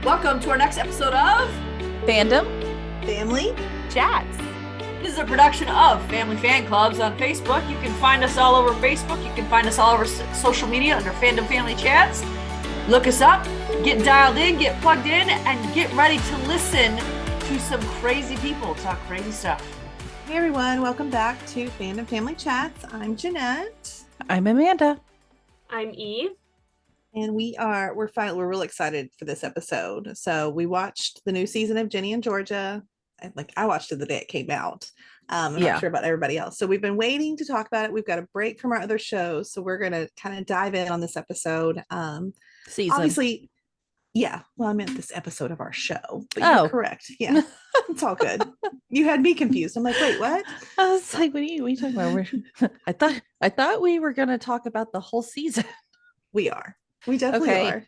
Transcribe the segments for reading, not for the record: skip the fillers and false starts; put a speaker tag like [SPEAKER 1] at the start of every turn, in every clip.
[SPEAKER 1] Welcome to our next episode of
[SPEAKER 2] Fandom
[SPEAKER 3] Family
[SPEAKER 2] Chats.
[SPEAKER 1] This is a production of Family Fan Clubs on Facebook. You can find us all over Facebook. You can find us all over social media under Fandom Family Chats. Look us up, get dialed in, get plugged in, and get ready to listen to some crazy people talk crazy stuff.
[SPEAKER 3] Hey everyone, welcome back to Fandom Family Chats. I'm Jeanette.
[SPEAKER 2] I'm Amanda.
[SPEAKER 4] I'm Eve.
[SPEAKER 3] And we're really excited for this episode. So we watched the new season of Ginny and Georgia. I watched it the day it came out. I'm not sure about everybody else. So we've been waiting to talk about it. We've got a break from our other shows. So we're going to kind of dive in on this episode.
[SPEAKER 2] Season.
[SPEAKER 3] Obviously, yeah. Well, I meant this episode of our show. But you're correct. Yeah. It's all good. You had me confused. I'm like, wait, what?
[SPEAKER 2] I was like, what are you talking about? I thought we were going to talk about the whole season.
[SPEAKER 3] We are. We definitely are.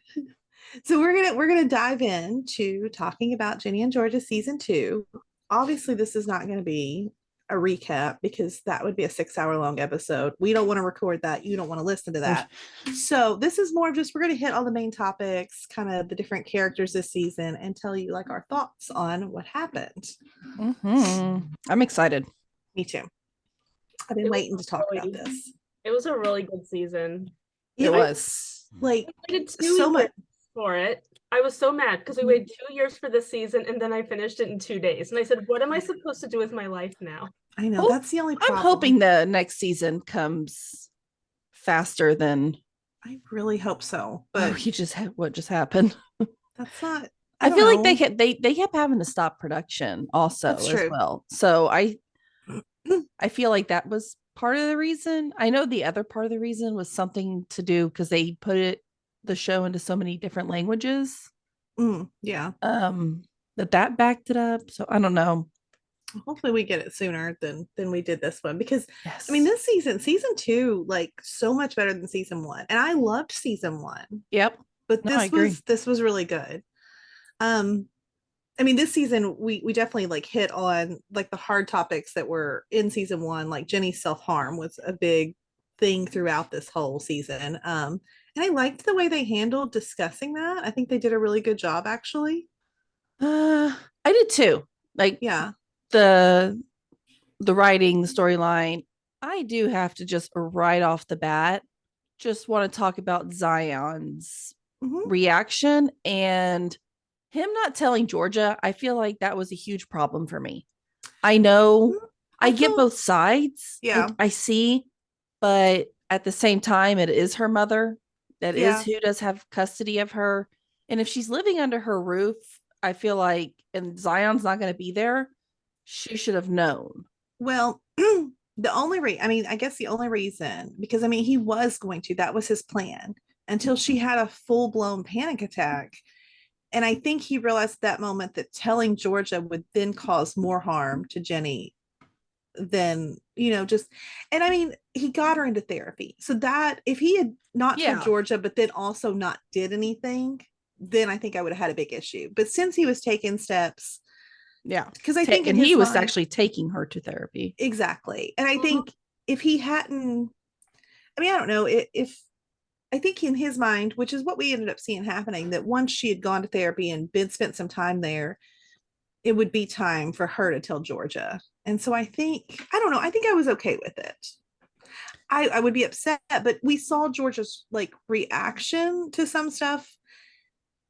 [SPEAKER 3] So we're gonna dive into talking about Ginny and Georgia season 2. Obviously, this is not going to be a recap because that would be a 6-hour long episode. We don't want to record that. You don't want to listen to that. So this is more of just we're going to hit all the main topics, kind of the different characters this season, and tell you like our thoughts on what happened.
[SPEAKER 2] Mm-hmm. I'm excited.
[SPEAKER 3] Me too. I've been waiting to talk about this.
[SPEAKER 4] It was a really good season.
[SPEAKER 2] It was.
[SPEAKER 3] Like
[SPEAKER 4] I waited 2
[SPEAKER 3] so much
[SPEAKER 4] for it. I was so mad because we waited 2 years for this season and then I finished it in 2 days. And I said, what am I supposed to do with my life now?
[SPEAKER 3] I know that's the only problem.
[SPEAKER 2] I'm hoping the next season comes faster than.
[SPEAKER 3] I really hope so. But
[SPEAKER 2] what just happened?
[SPEAKER 3] That's not.
[SPEAKER 2] I feel like they kept having to stop production also
[SPEAKER 3] That's true.
[SPEAKER 2] well. So I feel like that was part of the reason. I know the other part of the reason was something to do because they put the show into so many different languages.
[SPEAKER 3] Yeah.
[SPEAKER 2] That backed it up. So I don't know.
[SPEAKER 3] Hopefully we get it sooner than we did this one because
[SPEAKER 2] yes.
[SPEAKER 3] I mean this season 2 like so much better than season 1, and I loved season 1.
[SPEAKER 2] Yep.
[SPEAKER 3] But this was really good. I mean, this season we definitely like hit on like the hard topics that were in season 1, like Jenny's self-harm was a big thing throughout this whole season. And I liked the way they handled discussing that. I think they did a really good job, actually.
[SPEAKER 2] I did too. Like,
[SPEAKER 3] yeah,
[SPEAKER 2] the writing, the storyline. I do have to just right off the bat just want to talk about Zion's reaction and him not telling Georgia. I feel like that was a huge problem for me. I know I get both sides.
[SPEAKER 3] Yeah,
[SPEAKER 2] I see, but at the same time, it is her mother. That is who does have custody of her. And if she's living under her roof, I feel like, and Zion's not going to be there, she should have known.
[SPEAKER 3] Well, the only reason, because I mean, he was going to, that was his plan until she had a full-blown panic attack. And I think he realized at that moment that telling Georgia would then cause more harm to Jenny than, and I mean, he got her into therapy. So that if he had not told Georgia, but then also not did anything, then I think I would have had a big issue. But since he was taking steps, because I think
[SPEAKER 2] he was actually taking her to therapy.
[SPEAKER 3] Exactly. And I think if he hadn't, I mean, I don't know if I think in his mind, which is what we ended up seeing happening, that once she had gone to therapy and spent some time there, it would be time for her to tell Georgia. And so I think I was okay with it. I would be upset, but we saw Georgia's like reaction to some stuff,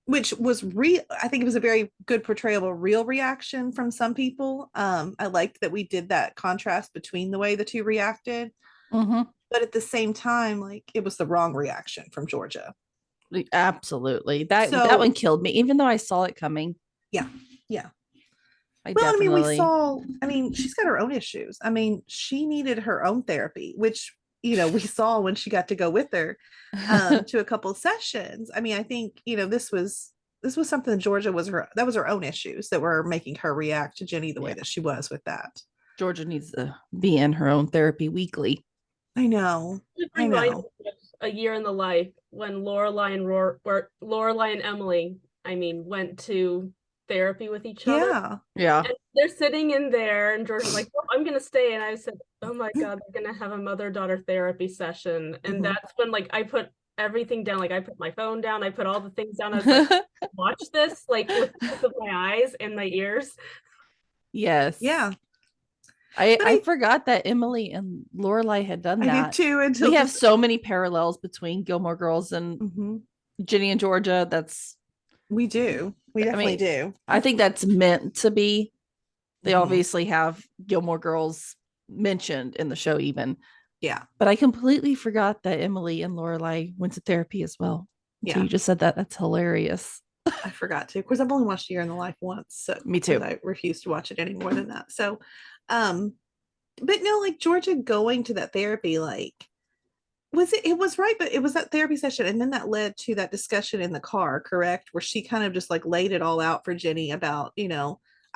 [SPEAKER 3] which was real. I think it was a very good portrayal of a real reaction from some people. I liked that we did that contrast between the way the two reacted. But at the same time, like it was the wrong reaction from Georgia.
[SPEAKER 2] Absolutely. That one killed me, even though I saw it coming.
[SPEAKER 3] Yeah. I mean, she's got her own issues. I mean, she needed her own therapy, which, we saw when she got to go with her to a couple of sessions. I mean, I think, this was something Georgia that was her own issues that were making her react to Ginny the way that she was with that.
[SPEAKER 2] Georgia needs to be in her own therapy weekly.
[SPEAKER 3] I know.
[SPEAKER 4] A year in the life when Lorelai and Emily, went to therapy with each other.
[SPEAKER 2] Yeah.
[SPEAKER 4] And they're sitting in there, and Georgia's like, "Oh, I'm gonna stay." And I said, "Oh my God, they're gonna have a mother-daughter therapy session." And that's when, like, I put everything down. Like I put my phone down, I put all the things down. I was like, watch this, like with both of my eyes and my ears.
[SPEAKER 2] Yes.
[SPEAKER 3] Yeah.
[SPEAKER 2] I forgot that Emily and Lorelai had done
[SPEAKER 3] I
[SPEAKER 2] that.
[SPEAKER 3] did too. Until
[SPEAKER 2] we have so many parallels between Gilmore Girls and Ginny and Georgia.
[SPEAKER 3] We do. We definitely do.
[SPEAKER 2] I think that's meant to be. They
[SPEAKER 3] Mhm.
[SPEAKER 2] obviously have Gilmore Girls mentioned in the show even.
[SPEAKER 3] Yeah.
[SPEAKER 2] But I completely forgot that Emily and Lorelai went to therapy as well. Until you just said that. That's hilarious.
[SPEAKER 3] I forgot to. Of course, I've only watched A Year in the Life once. So
[SPEAKER 2] Me too.
[SPEAKER 3] I refuse to watch it any more than that. So, but no, like Georgia going to that therapy, like, it was right, but it was that therapy session. And then that led to that discussion in the car, correct? Where she kind of just like laid it all out for Ginny about,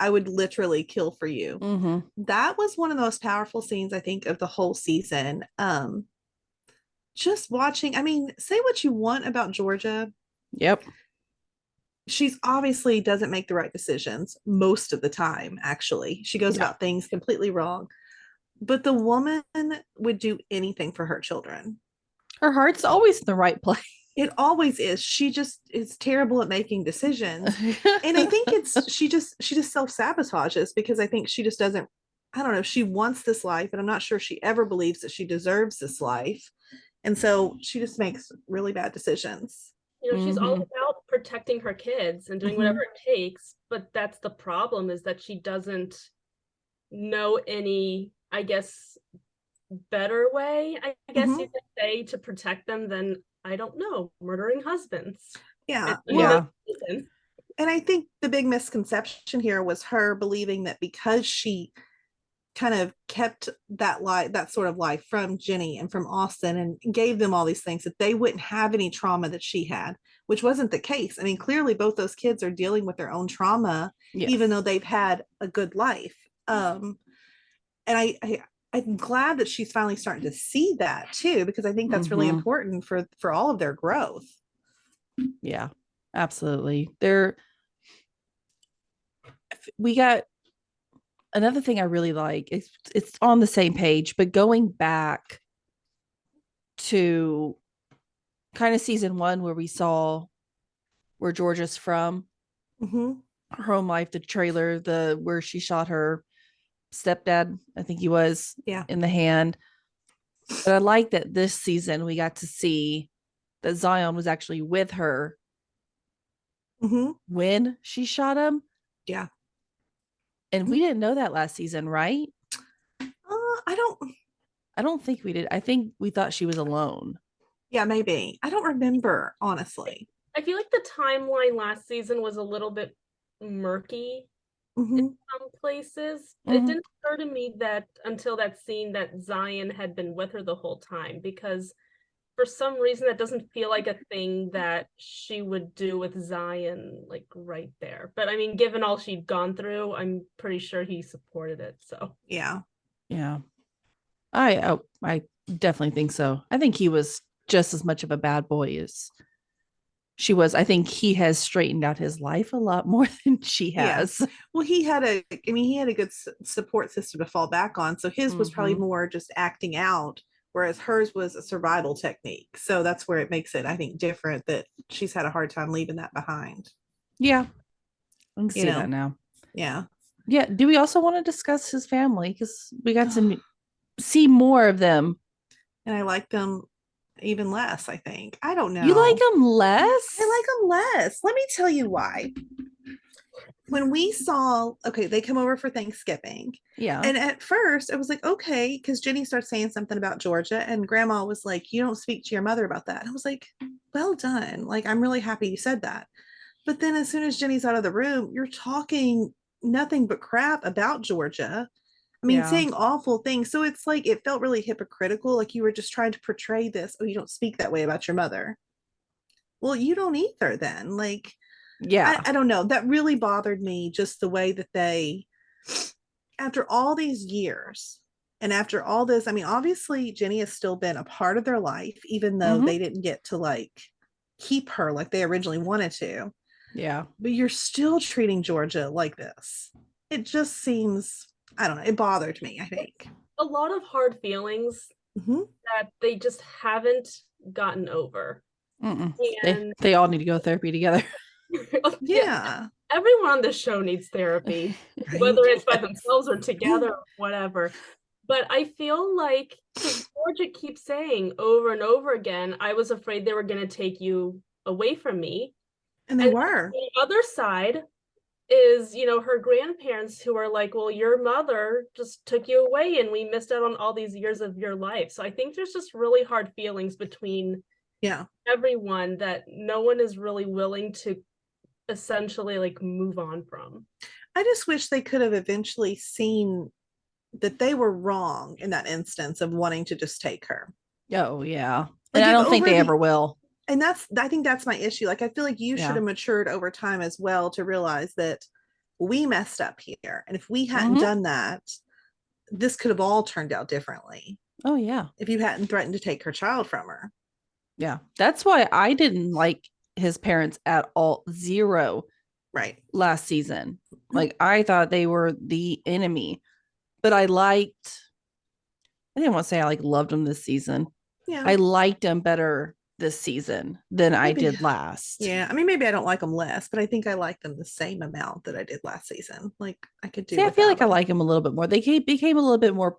[SPEAKER 3] I would literally kill for you.
[SPEAKER 2] Mm-hmm.
[SPEAKER 3] That was one of the most powerful scenes, I think, of the whole season. Just watching, I mean, say what you want about Georgia.
[SPEAKER 2] Yep.
[SPEAKER 3] She's obviously doesn't make the right decisions most of the time, actually. She goes about things completely wrong. But the woman would do anything for her children.
[SPEAKER 2] Her heart's always in the right place.
[SPEAKER 3] It always is. She just is terrible at making decisions. And I think she just self-sabotages because I think she just doesn't, I don't know, she wants this life, and I'm not sure she ever believes that she deserves this life. And so she just makes really bad decisions.
[SPEAKER 4] She's all about protecting her kids and doing whatever it takes, but that's the problem, is that she doesn't know any, I guess, better way, I guess you could say, to protect them than, I don't know, murdering husbands.
[SPEAKER 3] Yeah. And I think the big misconception here was her believing that because she kind of kept that sort of life from Ginny and from Austin and gave them all these things, that they wouldn't have any trauma that she had, which wasn't the case. I mean, clearly both those kids are dealing with their own trauma, even though they've had a good life. And I'm glad that she's finally starting to see that too, because I think that's really important for all of their growth.
[SPEAKER 2] Yeah, absolutely. We got another thing I really like. It's on the same page, but going back to kind of season 1 where we saw where Georgia's from, her home life, the trailer, where she shot her stepdad, I think he was, in the hand. But I like that this season we got to see that Zion was actually with her when she shot him.
[SPEAKER 3] Yeah.
[SPEAKER 2] And we didn't know that last season, right? I don't think we did. I think we thought she was alone.
[SPEAKER 3] Yeah, maybe. I don't remember, honestly.
[SPEAKER 4] I feel like the timeline last season was a little bit murky in some places. It didn't occur to me that until that scene that Zion had been with her the whole time, because for some reason that doesn't feel like a thing that she would do with Zion, like right there. But I mean, given all she'd gone through, I'm pretty sure he supported it. So
[SPEAKER 3] yeah.
[SPEAKER 2] I definitely think so. I think he was just as much of a bad boy as she was. I think he has straightened out his life a lot more than she has.
[SPEAKER 3] Well, he had a good support system to fall back on. So his was probably more just acting out, whereas hers was a survival technique. So that's where it makes it, I think, different, that she's had a hard time leaving that behind.
[SPEAKER 2] Yeah. I can see that now.
[SPEAKER 3] Yeah.
[SPEAKER 2] Yeah. Do we also want to discuss his family? Because we got to see more of them.
[SPEAKER 3] And I like them even less, I think. I don't know.
[SPEAKER 2] You like them less?
[SPEAKER 3] I like them less. Let me tell you why. When we saw, they come over for Thanksgiving.
[SPEAKER 2] Yeah.
[SPEAKER 3] And at first I was like, okay, because Ginny starts saying something about Georgia, and Grandma was like, you don't speak to your mother about that. And I was like, well done. Like, I'm really happy you said that. But then as soon as Ginny's out of the room, you're talking nothing but crap about Georgia. I mean, saying awful things. So it's like, it felt really hypocritical. Like you were just trying to portray this. Oh, you don't speak that way about your mother. Well, you don't either then. Like, I don't know. That really bothered me, just the way that they, after all these years and after all this, I mean, obviously Ginny has still been a part of their life, even though they didn't get to like keep her like they originally wanted to.
[SPEAKER 2] Yeah.
[SPEAKER 3] But you're still treating Georgia like this. It just seems, I don't know. It bothered me, I think.
[SPEAKER 4] A lot of hard feelings that they just haven't gotten over. And
[SPEAKER 2] They all need to go to therapy together.
[SPEAKER 3] Yeah.
[SPEAKER 4] everyone on this show needs therapy,
[SPEAKER 3] Right.
[SPEAKER 4] whether it's by themselves or together or whatever. But I feel like, because Georgia keeps saying over and over again, I was afraid they were going to take you away from me.
[SPEAKER 3] And they
[SPEAKER 4] And
[SPEAKER 3] were.
[SPEAKER 4] the other side is, her grandparents who are like, well, your mother just took you away and we missed out on all these years of your life. So I think there's just really hard feelings between everyone that no one is really willing to essentially like move on from.
[SPEAKER 3] I just wish they could have eventually seen that they were wrong in that instance of wanting to just take her.
[SPEAKER 2] Oh, yeah.
[SPEAKER 3] Like,
[SPEAKER 2] And I don't think they ever will.
[SPEAKER 3] And I think that's my issue. Like, I feel like you should have matured over time as well to realize that we messed up here. And if we hadn't done that, this could have all turned out differently.
[SPEAKER 2] Oh, yeah.
[SPEAKER 3] If you hadn't threatened to take her child from her.
[SPEAKER 2] Yeah. That's why I didn't like his parents at all. Zero.
[SPEAKER 3] Right.
[SPEAKER 2] Last season. Like, I thought they were the enemy. But I didn't want to say I loved them this season.
[SPEAKER 3] Yeah.
[SPEAKER 2] I liked them better this season than I did last.
[SPEAKER 3] Yeah. I mean, maybe I don't like them less, but I think I like them the same amount that I did last season. Like, I could do.
[SPEAKER 2] See, I feel like I like them a little bit more. They became a little bit more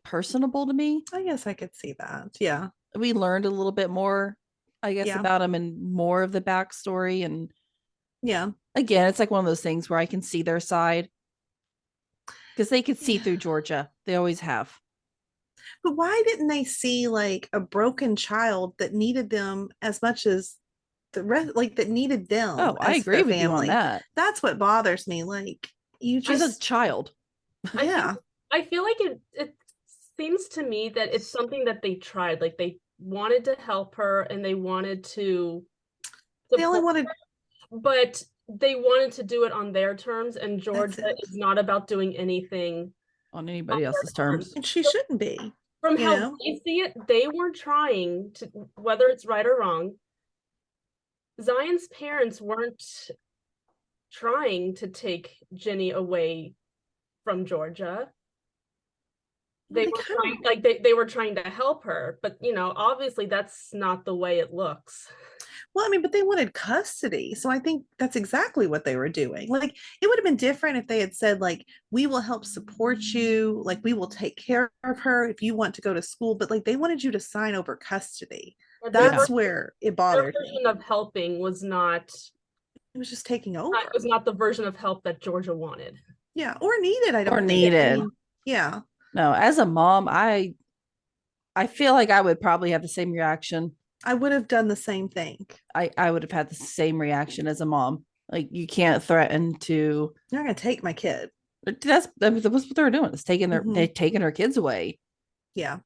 [SPEAKER 2] personable to me.
[SPEAKER 3] I guess I could see that. Yeah.
[SPEAKER 2] We learned a little bit more, I guess, about them and more of the backstory. And again, it's like one of those things where I can see their side. Because they could see through Georgia. They always have.
[SPEAKER 3] But why didn't they see like a broken child that needed them as much as the rest, like that needed them?
[SPEAKER 2] Oh, I agree with you on that.
[SPEAKER 3] That's what bothers me. Like, you just...
[SPEAKER 2] She's a child.
[SPEAKER 3] Yeah.
[SPEAKER 4] I feel like it seems to me that it's something that they tried. Like, they wanted to help her and they wanted to...
[SPEAKER 3] They only wanted...
[SPEAKER 4] But they wanted to do it on their terms, and Georgia is not about doing anything
[SPEAKER 2] on anybody else's terms.
[SPEAKER 3] And she shouldn't be.
[SPEAKER 4] From how they see it, they were trying to, whether it's right or wrong, Zion's parents weren't trying to take Ginny away from Georgia. They were trying, they were trying to help her, but obviously that's not the way it looks.
[SPEAKER 3] Well, I mean, but they wanted custody. So I think that's exactly what they were doing. Like, it would have been different if they had said, like, we will help support you. Like, we will take care of her if you want to go to school. But like, they wanted you to sign over custody. That's where it bothered me.
[SPEAKER 4] Their version of helping was not...
[SPEAKER 3] It was just taking over.
[SPEAKER 4] It was not the version of help that Georgia wanted.
[SPEAKER 3] Yeah, or needed. I don't
[SPEAKER 2] or
[SPEAKER 3] think.
[SPEAKER 2] needed.
[SPEAKER 3] I mean, yeah.
[SPEAKER 2] No, as a mom, I feel like I would probably have the same reaction.
[SPEAKER 3] I would have done the same thing.
[SPEAKER 2] I would have had the same reaction as a mom. Like, you can't threaten to...
[SPEAKER 3] You're not going to take my kid.
[SPEAKER 2] That's what they're doing. It's taking they're taking her kids away.
[SPEAKER 3] Yeah.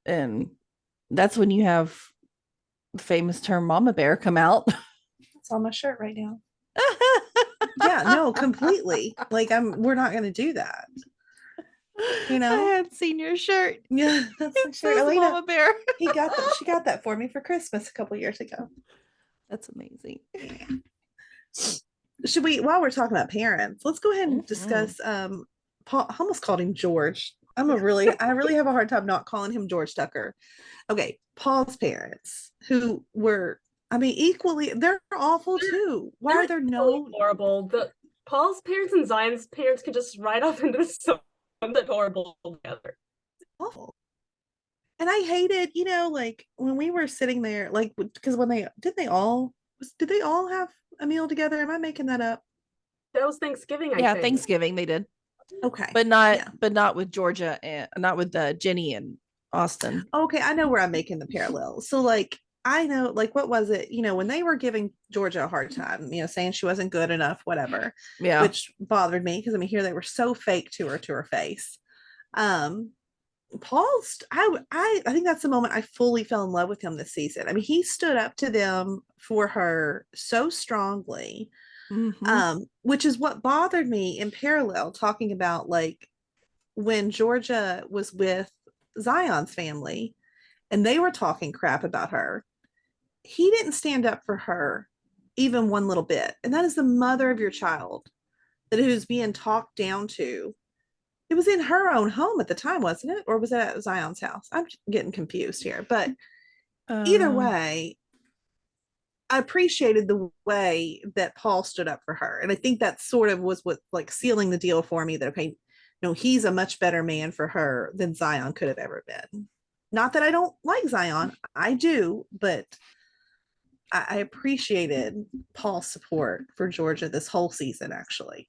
[SPEAKER 2] And that's when you have the famous term "mama bear" come out.
[SPEAKER 3] It's on my shirt right now. Yeah, no, completely. Like, we're not going to do that. I
[SPEAKER 2] had seen your shirt.
[SPEAKER 3] Yeah, that's my shirt.
[SPEAKER 2] Elena, mama bear.
[SPEAKER 3] She got that for me for Christmas a couple years ago.
[SPEAKER 2] That's amazing.
[SPEAKER 3] Should we, while we're talking about parents, let's go ahead and discuss Paul. I almost called him George. I really have a hard time not calling him George Tucker. Okay, Paul's parents, who were, I mean, equally, they're awful too. Why are there no...
[SPEAKER 4] horrible? Paul's parents and Zion's parents could just ride off into something horrible together.
[SPEAKER 3] Awful. And I hated, like, when we were sitting there, like, because when did they all have a meal together? Am I making that up?
[SPEAKER 4] That was Thanksgiving, I think.
[SPEAKER 2] Thanksgiving they did.
[SPEAKER 3] Okay.
[SPEAKER 2] But not with Georgia and not with Ginny and Austin.
[SPEAKER 3] Okay, I know where I'm making the parallels. So, like, I know, like, what was it? When they were giving Georgia a hard time, saying she wasn't good enough, whatever.
[SPEAKER 2] Yeah.
[SPEAKER 3] Which bothered me because, I mean, here they were so fake to her face. Paul's, I think that's the moment I fully fell in love with him this season. I mean, he stood up to them for her so strongly. Which is what bothered me in parallel, talking about, like, when Georgia was with Zion's family and they were talking crap about her. He didn't stand up for her even one little bit. And that is the mother of your child who's being talked down to. It was in her own home at the time, wasn't it? Or was it at Zion's house? I'm getting confused here. But either way, I appreciated the way that Paul stood up for her. And I think that sort of was what like sealing the deal for me that, okay, no, he's a much better man for her than Zion could have ever been. Not that I don't like Zion, I do, but I appreciated Paul's support for Georgia this whole season, actually.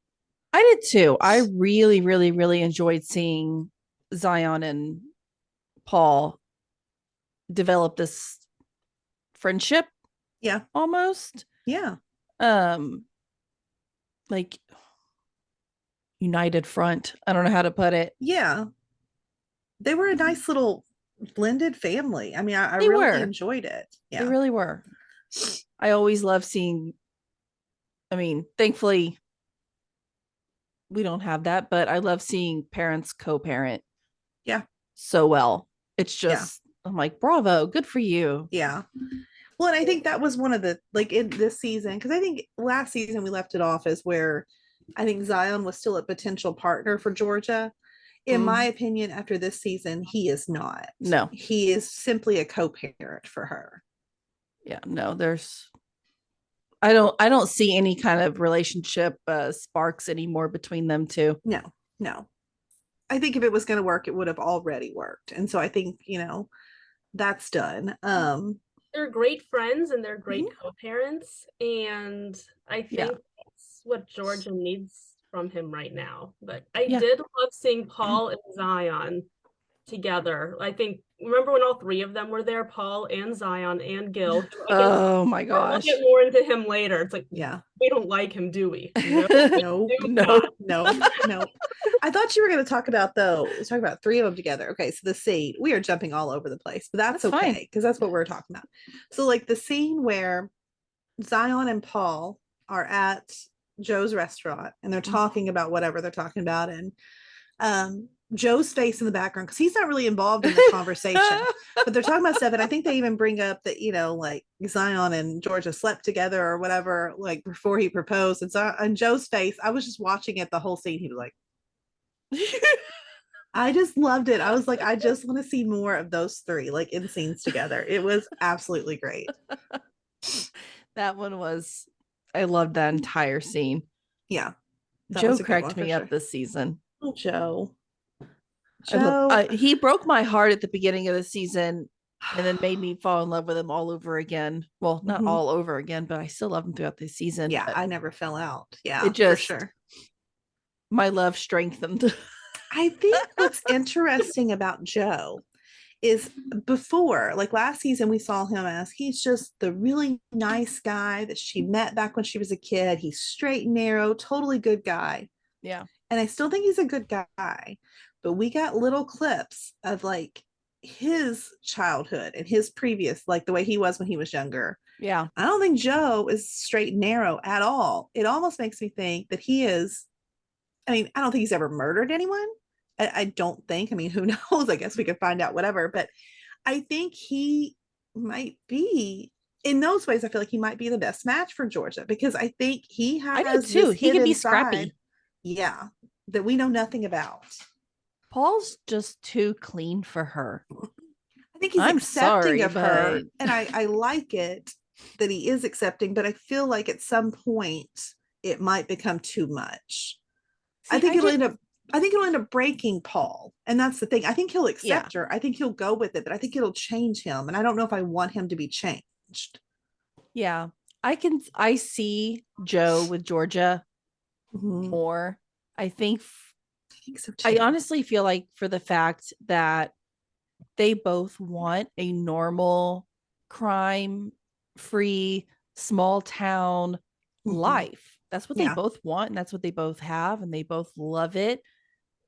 [SPEAKER 2] I did too. I really, really, really enjoyed seeing Zion and Paul develop this friendship.
[SPEAKER 3] Yeah.
[SPEAKER 2] Almost.
[SPEAKER 3] Yeah.
[SPEAKER 2] Like united front. I don't know how to put it.
[SPEAKER 3] Yeah. They were a nice little blended family. I mean, I
[SPEAKER 2] They
[SPEAKER 3] really
[SPEAKER 2] were.
[SPEAKER 3] enjoyed it. Yeah.
[SPEAKER 2] They really were. I always love seeing, I mean, thankfully we don't have that, but I love seeing parents co-parent.
[SPEAKER 3] Yeah.
[SPEAKER 2] So well. It's just, I'm like, bravo, good for you.
[SPEAKER 3] Yeah. Well, and I think that was one of the, like in this season, because I think last season we left it off as where I think Zion was still a potential partner for Georgia. In my opinion, after this season, he is not.
[SPEAKER 2] No.
[SPEAKER 3] He is simply a co-parent for her.
[SPEAKER 2] Yeah, no, I don't see any kind of relationship sparks anymore between them two.
[SPEAKER 3] No. I think if it was going to work, it would have already worked. And so I think, that's done.
[SPEAKER 4] They're great friends and they're great co-parents. And I think that's what Georgia needs from him right now. But I did love seeing Paul and Zion together. I think, remember when all three of them were there, Paul and Zion and Gil.
[SPEAKER 2] Oh my gosh.
[SPEAKER 4] We'll get more into him later. It's like, we don't like him, do we?
[SPEAKER 3] No. I thought you were going to talk about three of them together. Okay, so the scene, we are jumping all over the place, but that's okay because that's what we're talking about. So like the scene where Zion and Paul are at Joe's restaurant and they're talking about whatever they're talking about, and Joe's face in the background because he's not really involved in the conversation, but they're talking about stuff. And I think they even bring up that, like Zion and Georgia slept together or whatever, like before he proposed. And so on Joe's face, I was just watching it the whole scene. He was like, I just loved it. I was like, I just want to see more of those three, like in scenes together. It was absolutely great.
[SPEAKER 2] That one was, I loved that entire scene.
[SPEAKER 3] Yeah.
[SPEAKER 2] Joe cracked me up this season.
[SPEAKER 3] Oh, Joe.
[SPEAKER 2] He broke my heart at the beginning of the season and then made me fall in love with him all over again. Well, not all over again, but I still love him throughout the season.
[SPEAKER 3] Yeah, I never fell out. Yeah,
[SPEAKER 2] it just,
[SPEAKER 3] for sure.
[SPEAKER 2] My love strengthened.
[SPEAKER 3] I think what's interesting about Joe is before, like last season, we saw him as he's just the really nice guy that she met back when she was a kid. He's straight and narrow, totally good guy.
[SPEAKER 2] Yeah.
[SPEAKER 3] And I still think he's a good guy. But we got little clips of like his childhood and his previous, like the way he was when he was younger.
[SPEAKER 2] Yeah.
[SPEAKER 3] I don't think Joe is straight and narrow at all. It almost makes me think that he is, I mean, I don't think he's ever murdered anyone. I don't think, I mean, who knows? I guess we could find out whatever. But I think he might be, in those ways, I feel like he might be the best match for Georgia because I think he has,
[SPEAKER 2] I do too. He can be scrappy.
[SPEAKER 3] Yeah. That we know nothing about.
[SPEAKER 2] Paul's just too clean for her.
[SPEAKER 3] I think he's accepting of her, and I like it that he is accepting, but I feel like at some point it might become too much. See, I think it'll end up breaking Paul, and that's the thing. I think he'll accept her. I think he'll go with it, but I think it'll change him, and I don't know if I want him to be changed.
[SPEAKER 2] Yeah, I see Joe with Georgia more. I think so too. I honestly feel like for the fact that they both want a normal, crime-free, small town life. That's what they both want, and that's what they both have, and they both love it.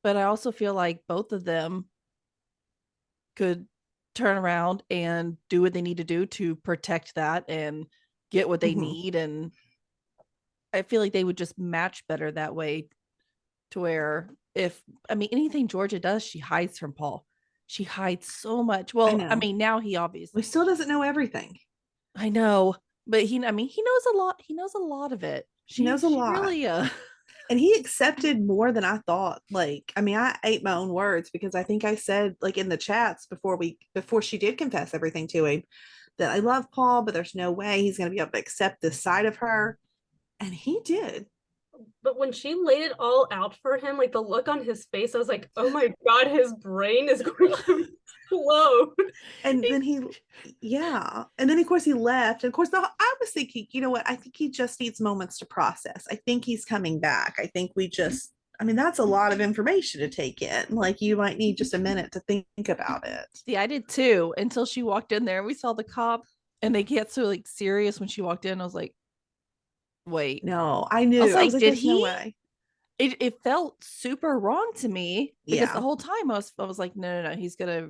[SPEAKER 2] But I also feel like both of them could turn around and do what they need to do to protect that and get what they need. And I feel like they would just match better that way, to where anything Georgia does, she hides from Paul. She hides so much. Well, I mean, now he obviously
[SPEAKER 3] still doesn't know everything.
[SPEAKER 2] I know, but he knows a lot. He knows a lot of it.
[SPEAKER 3] She knows a lot. Really, and he accepted more than I thought. Like, I mean, I ate my own words because I think I said, like in the chats before she did confess everything to him, that I love Paul, but there's no way he's going to be able to accept this side of her. And he did.
[SPEAKER 4] But when she laid it all out for him, like the look on his face, I was like, oh my God, his brain is going to explode.
[SPEAKER 3] And then and then of course he left. And of course, I was thinking, you know what? I think he just needs moments to process. I think he's coming back. I think I mean, that's a lot of information to take in. Like, you might need just a minute to think about it.
[SPEAKER 2] See, I did too, until she walked in there and we saw the cop and they get so like serious when she walked in. I was like, wait.
[SPEAKER 3] No, I knew.
[SPEAKER 2] I was like, did
[SPEAKER 3] there's no
[SPEAKER 2] he?
[SPEAKER 3] way.
[SPEAKER 2] It felt super wrong to me because
[SPEAKER 3] Yeah.
[SPEAKER 2] the whole time I was like, no, he's gonna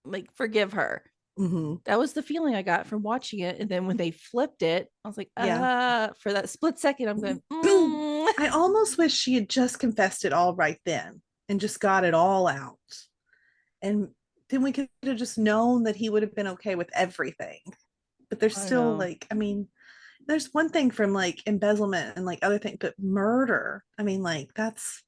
[SPEAKER 2] like forgive her.
[SPEAKER 3] Mm-hmm.
[SPEAKER 2] That was the feeling I got from watching it. And then when they flipped it, I was like, for that split second, I'm going,
[SPEAKER 3] I almost wish she had just confessed it all right then and just got it all out. And then we could have just known that he would have been okay with everything. But there's still like, I mean, there's one thing from like embezzlement and like other things, but murder, I mean, like that's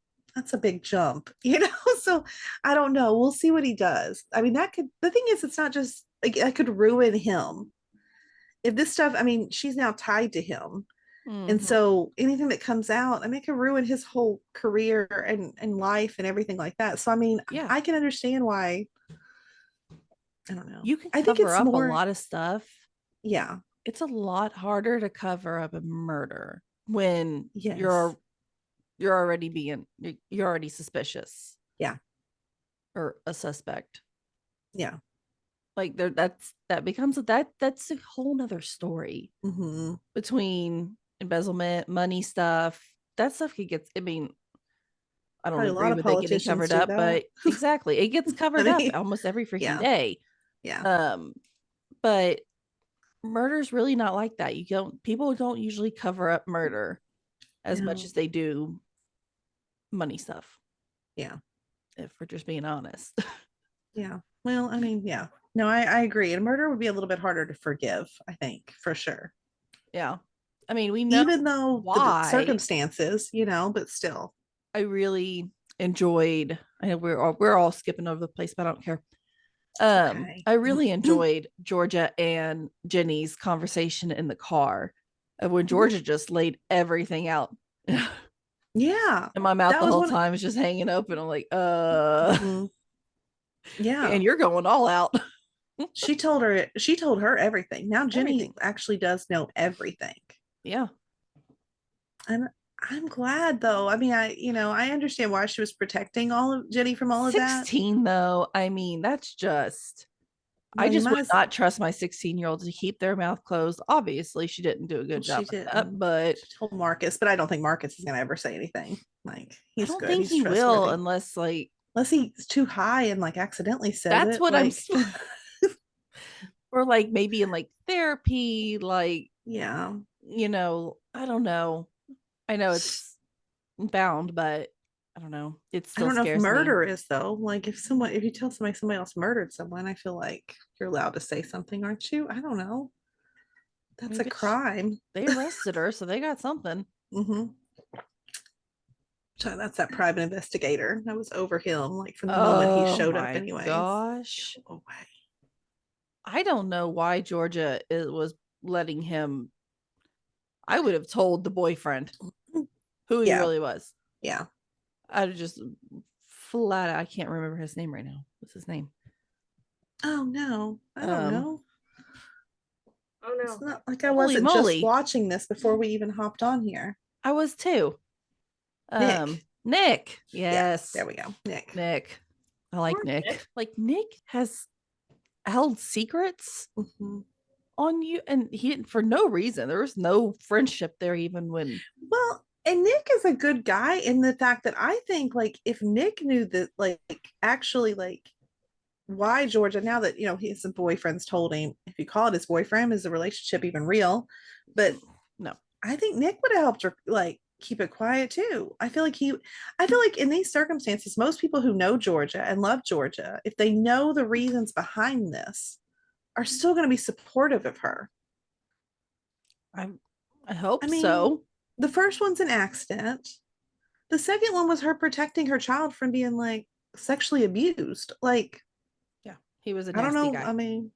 [SPEAKER 3] a big jump, you know? So I don't know. We'll see what he does. I mean, the thing is, it's not just like that could ruin him. If this stuff, I mean, she's now tied to him. And so anything that comes out, I mean, it could ruin his whole career and life and everything like that. So, I mean, I can understand why. I don't know.
[SPEAKER 2] You can
[SPEAKER 3] I think
[SPEAKER 2] cover
[SPEAKER 3] it's
[SPEAKER 2] up
[SPEAKER 3] more,
[SPEAKER 2] a lot of stuff.
[SPEAKER 3] Yeah.
[SPEAKER 2] It's a lot harder to cover up a murder when
[SPEAKER 3] Yes.
[SPEAKER 2] you're already you're already suspicious.
[SPEAKER 3] Yeah.
[SPEAKER 2] Or a suspect.
[SPEAKER 3] Yeah.
[SPEAKER 2] Like that's a whole nother story between embezzlement, money stuff. That stuff gets, I mean, I don't agree with it getting covered up, but exactly, it gets covered up almost every freaking day.
[SPEAKER 3] Yeah.
[SPEAKER 2] But murder's really not like that. People don't usually cover up murder as much as they do money stuff.
[SPEAKER 3] Yeah.
[SPEAKER 2] If we're just being honest.
[SPEAKER 3] Yeah. Well, I mean, yeah. No, I agree. And murder would be a little bit harder to forgive, I think, for sure.
[SPEAKER 2] Yeah. I mean, we know
[SPEAKER 3] even though
[SPEAKER 2] why.
[SPEAKER 3] The circumstances, you know, but still.
[SPEAKER 2] I really enjoyed, I know we're all skipping over the place, but I don't care. I really enjoyed Georgia and Ginny's conversation in the car when Georgia just laid everything out.
[SPEAKER 3] Yeah.
[SPEAKER 2] And my mouth the whole time was just hanging open. I'm like,
[SPEAKER 3] yeah.
[SPEAKER 2] And you're going all out.
[SPEAKER 3] She told her everything. Now Ginny actually does know everything.
[SPEAKER 2] Yeah.
[SPEAKER 3] And I'm glad though. I mean, I understand why she was protecting all of Ginny from all of that.
[SPEAKER 2] 16 though. I mean, that's just, I just would not trust my 16-year-old to keep their mouth closed. Obviously, she didn't do a good job of that, but
[SPEAKER 3] she told Marcus, but I don't think Marcus is going to ever say anything. Like, he's good.
[SPEAKER 2] I don't think he will unless
[SPEAKER 3] he's too high and like accidentally says
[SPEAKER 2] that's
[SPEAKER 3] it.
[SPEAKER 2] what I'm or like maybe in like therapy, like,
[SPEAKER 3] yeah,
[SPEAKER 2] you know, I don't know. I know it's bound, but I don't know. It's still,
[SPEAKER 3] I don't know if murder
[SPEAKER 2] me.
[SPEAKER 3] Is though. Like if you tell somebody else murdered someone, I feel like you're allowed to say something, aren't you? I don't know. That's a crime.
[SPEAKER 2] They arrested her, so they got something.
[SPEAKER 3] So that's that private investigator. That was over him, like from the moment he showed up. Anyway,
[SPEAKER 2] gosh, I don't know why Georgia was letting him. I would have told the boyfriend who he really was.
[SPEAKER 3] Yeah.
[SPEAKER 2] I'd just flat. I can't remember his name right now. What's his name?
[SPEAKER 3] Oh no, I don't know.
[SPEAKER 4] Oh no,
[SPEAKER 3] it's not like I wasn't just watching this before we even hopped on here.
[SPEAKER 2] I was too. Nick. Yes.
[SPEAKER 3] Yeah, there we go.
[SPEAKER 2] Nick. I like Nick. Like Nick has held secrets on you, and he didn't for no reason. There was no friendship there, even when.
[SPEAKER 3] Well, and Nick is a good guy in the fact that I think like if Nick knew that like actually like why Georgia, now that you know his boyfriend's told him, if you call it his boyfriend, is the relationship even real? But
[SPEAKER 2] no,
[SPEAKER 3] I think Nick would have helped her like keep it quiet too. I feel like in these circumstances, most people who know Georgia and love Georgia, if they know the reasons behind this, are still going to be supportive of her.
[SPEAKER 2] I hope so.
[SPEAKER 3] The first one's an accident. The second one was her protecting her child from being like sexually abused. Like,
[SPEAKER 2] yeah, he was a nasty guy.
[SPEAKER 3] I mean,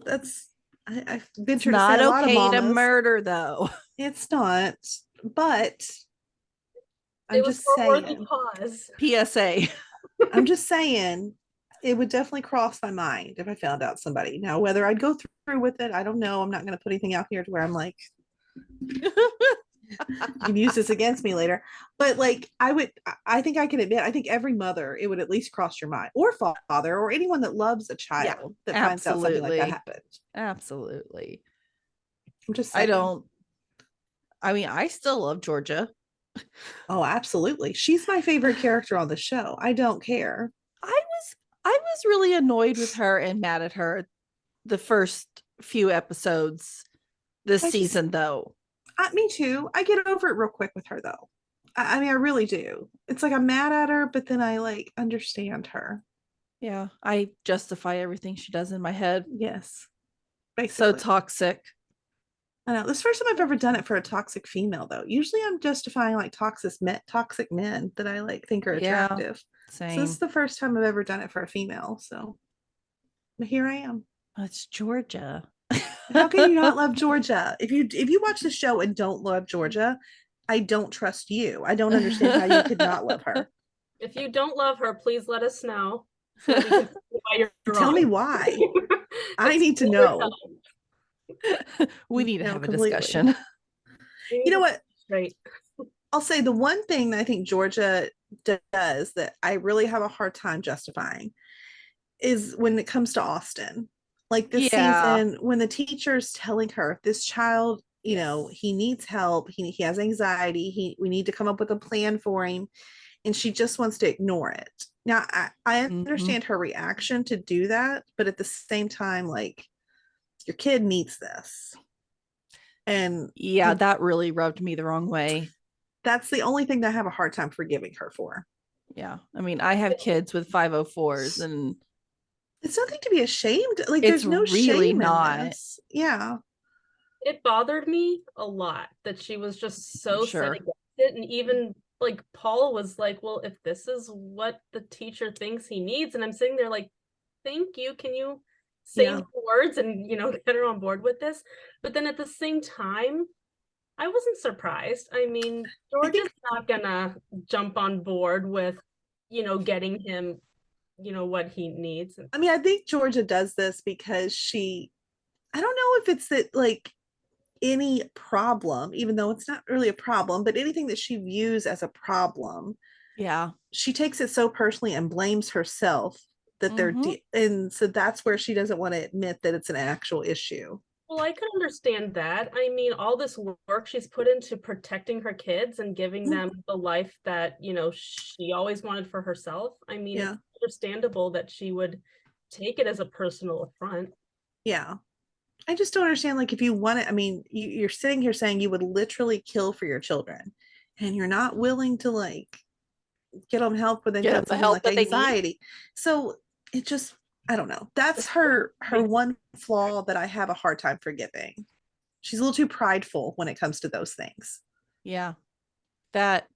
[SPEAKER 3] That's I
[SPEAKER 2] It's
[SPEAKER 3] venture to say
[SPEAKER 2] not
[SPEAKER 3] a lot of
[SPEAKER 2] okay to
[SPEAKER 3] mamas.
[SPEAKER 2] murder, though.
[SPEAKER 3] It's not, but I'm
[SPEAKER 4] It was
[SPEAKER 3] just
[SPEAKER 4] for a worthy
[SPEAKER 3] saying.
[SPEAKER 4] cause.
[SPEAKER 2] PSA.
[SPEAKER 3] I'm just saying. It would definitely cross my mind if I found out somebody. Now, whether I'd go through with it, I don't know. I'm not going to put anything out here to where I'm like, you can use this against me later. But like, I think I can admit, I think every mother, it would at least cross your mind, or father, or anyone that loves a child that finds out something like that happened.
[SPEAKER 2] Absolutely.
[SPEAKER 3] I'm just saying.
[SPEAKER 2] I still love Georgia.
[SPEAKER 3] Oh, absolutely. She's my favorite character on the show. I don't care.
[SPEAKER 2] I was really annoyed with her and mad at her the first few episodes this season, though.
[SPEAKER 3] Me too. I get over it real quick with her, though. I mean, I really do. It's like I'm mad at her, but then I like understand her.
[SPEAKER 2] Yeah, I justify everything she does in my head.
[SPEAKER 3] Yes.
[SPEAKER 2] So toxic.
[SPEAKER 3] I know. This is the first time I've ever done it for a toxic female, though. Usually I'm justifying like toxic men that I like think are attractive.
[SPEAKER 2] Same.
[SPEAKER 3] So this is the first time I've ever done it for a female. So but here I am.
[SPEAKER 2] It's Georgia.
[SPEAKER 3] How can you not love Georgia? If you watch the show and don't love Georgia, I don't trust you. I don't understand how you could not love her.
[SPEAKER 4] If you don't love her, please let us know. So we can see why you're
[SPEAKER 3] Tell me why. I need to know.
[SPEAKER 2] We need to have a discussion.
[SPEAKER 3] You know what?
[SPEAKER 4] Right.
[SPEAKER 3] I'll say the one thing that I think Georgia does that I really have a hard time justifying is when it comes to Austin. Like this season, when the teacher's telling her this child, you know, he needs help, he has anxiety, we need to come up with a plan for him, and she just wants to ignore it. Now, I understand her reaction to do that, but at the same time, like, your kid needs this. And
[SPEAKER 2] that really rubbed me the wrong way.
[SPEAKER 3] That's the only thing that I have a hard time forgiving her for.
[SPEAKER 2] Yeah. I mean, I have kids with 504s, and
[SPEAKER 3] it's nothing to be ashamed. Like,
[SPEAKER 2] it's
[SPEAKER 3] there's no
[SPEAKER 2] really
[SPEAKER 3] shame
[SPEAKER 2] not.
[SPEAKER 3] in this. Yeah.
[SPEAKER 4] It bothered me a lot that she was just so set against it. And even like Paul was like, well, if this is what the teacher thinks he needs, and I'm sitting there like, thank you. Can you say the words and, you know, get her on board with this? But then at the same time, I wasn't surprised. I mean, Georgia's not gonna jump on board with, you know, getting him, you know, what he needs.
[SPEAKER 3] I mean, I think Georgia does this because I don't know if it's that like any problem, even though it's not really a problem, but anything that she views as a problem, she takes it so personally and blames herself that and so that's where she doesn't want to admit that it's an actual issue.
[SPEAKER 4] Well, I can understand that. I mean, all this work she's put into protecting her kids and giving them the life that, you know, she always wanted for herself. I mean, it's understandable that she would take it as a personal affront.
[SPEAKER 3] Yeah. I just don't understand, like, if you want it, I mean, you're sitting here saying you would literally kill for your children, and you're not willing to, like, get them help when they've got something like anxiety. So it just, I don't know. That's her one flaw that I have a hard time forgiving. She's a little too prideful when it comes to those things.
[SPEAKER 2] Yeah. That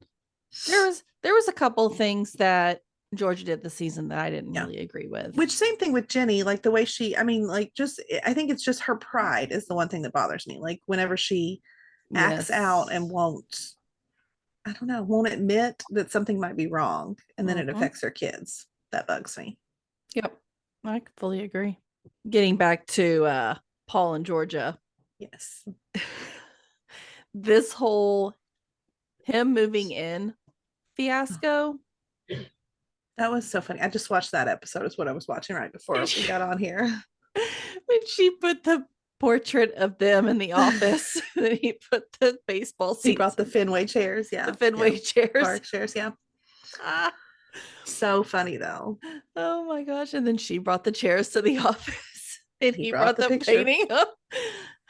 [SPEAKER 2] there was a couple things that Georgia did this season that I didn't really agree with.
[SPEAKER 3] Which same thing with Ginny, like the way I mean, like, just, I think it's just her pride is the one thing that bothers me. Like, whenever she acts out and won't admit that something might be wrong, and then it affects her kids. That bugs me.
[SPEAKER 2] Yep. I fully agree. Getting back to Paul and Georgia.
[SPEAKER 3] Yes.
[SPEAKER 2] This whole him moving in fiasco.
[SPEAKER 3] That was so funny. I just watched that episode. Is what I was watching right before we got on here.
[SPEAKER 2] When she put the portrait of them in the office, and he put the baseball seats.
[SPEAKER 3] He brought the Fenway chairs. Yeah.
[SPEAKER 2] The Fenway chairs.
[SPEAKER 3] Park chairs. Yeah. So funny though.
[SPEAKER 2] Oh my gosh. And then she brought the chairs to the office, and he brought the
[SPEAKER 3] picture.
[SPEAKER 2] painting up.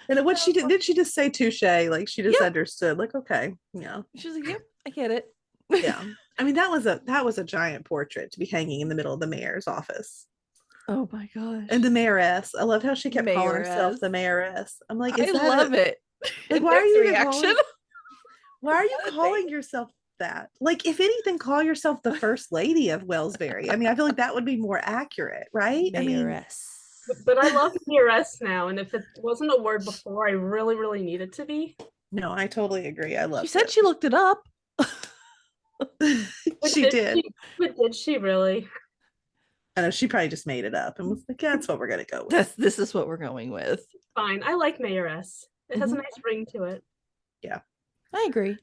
[SPEAKER 3] And what she did she just say touche? Like, she just understood, like, okay. Yeah.
[SPEAKER 2] She's like, yep, I get it.
[SPEAKER 3] Yeah. I mean, that was a giant portrait to be hanging in the middle of the mayor's office.
[SPEAKER 2] Oh my gosh.
[SPEAKER 3] And the mayoress. I loved how she kept calling herself the mayoress. I'm like,
[SPEAKER 2] I love it.
[SPEAKER 3] Like, why are you calling yourself that? Like, if anything, call yourself the first lady of Wellsbury. I mean, I feel like that would be more accurate, right?
[SPEAKER 2] Mayoress.
[SPEAKER 4] But I love PRS now, and if it wasn't a word before, I really, really need it to be.
[SPEAKER 3] No, I totally agree. I love
[SPEAKER 2] She said she looked it up.
[SPEAKER 3] she did.
[SPEAKER 4] But did she really?
[SPEAKER 3] I know she probably just made it up and was like, yeah, that's what we're gonna go with.
[SPEAKER 2] This is what we're going with.
[SPEAKER 4] Fine. I like Mayoress. It has a nice ring to it.
[SPEAKER 3] Yeah.
[SPEAKER 2] I agree.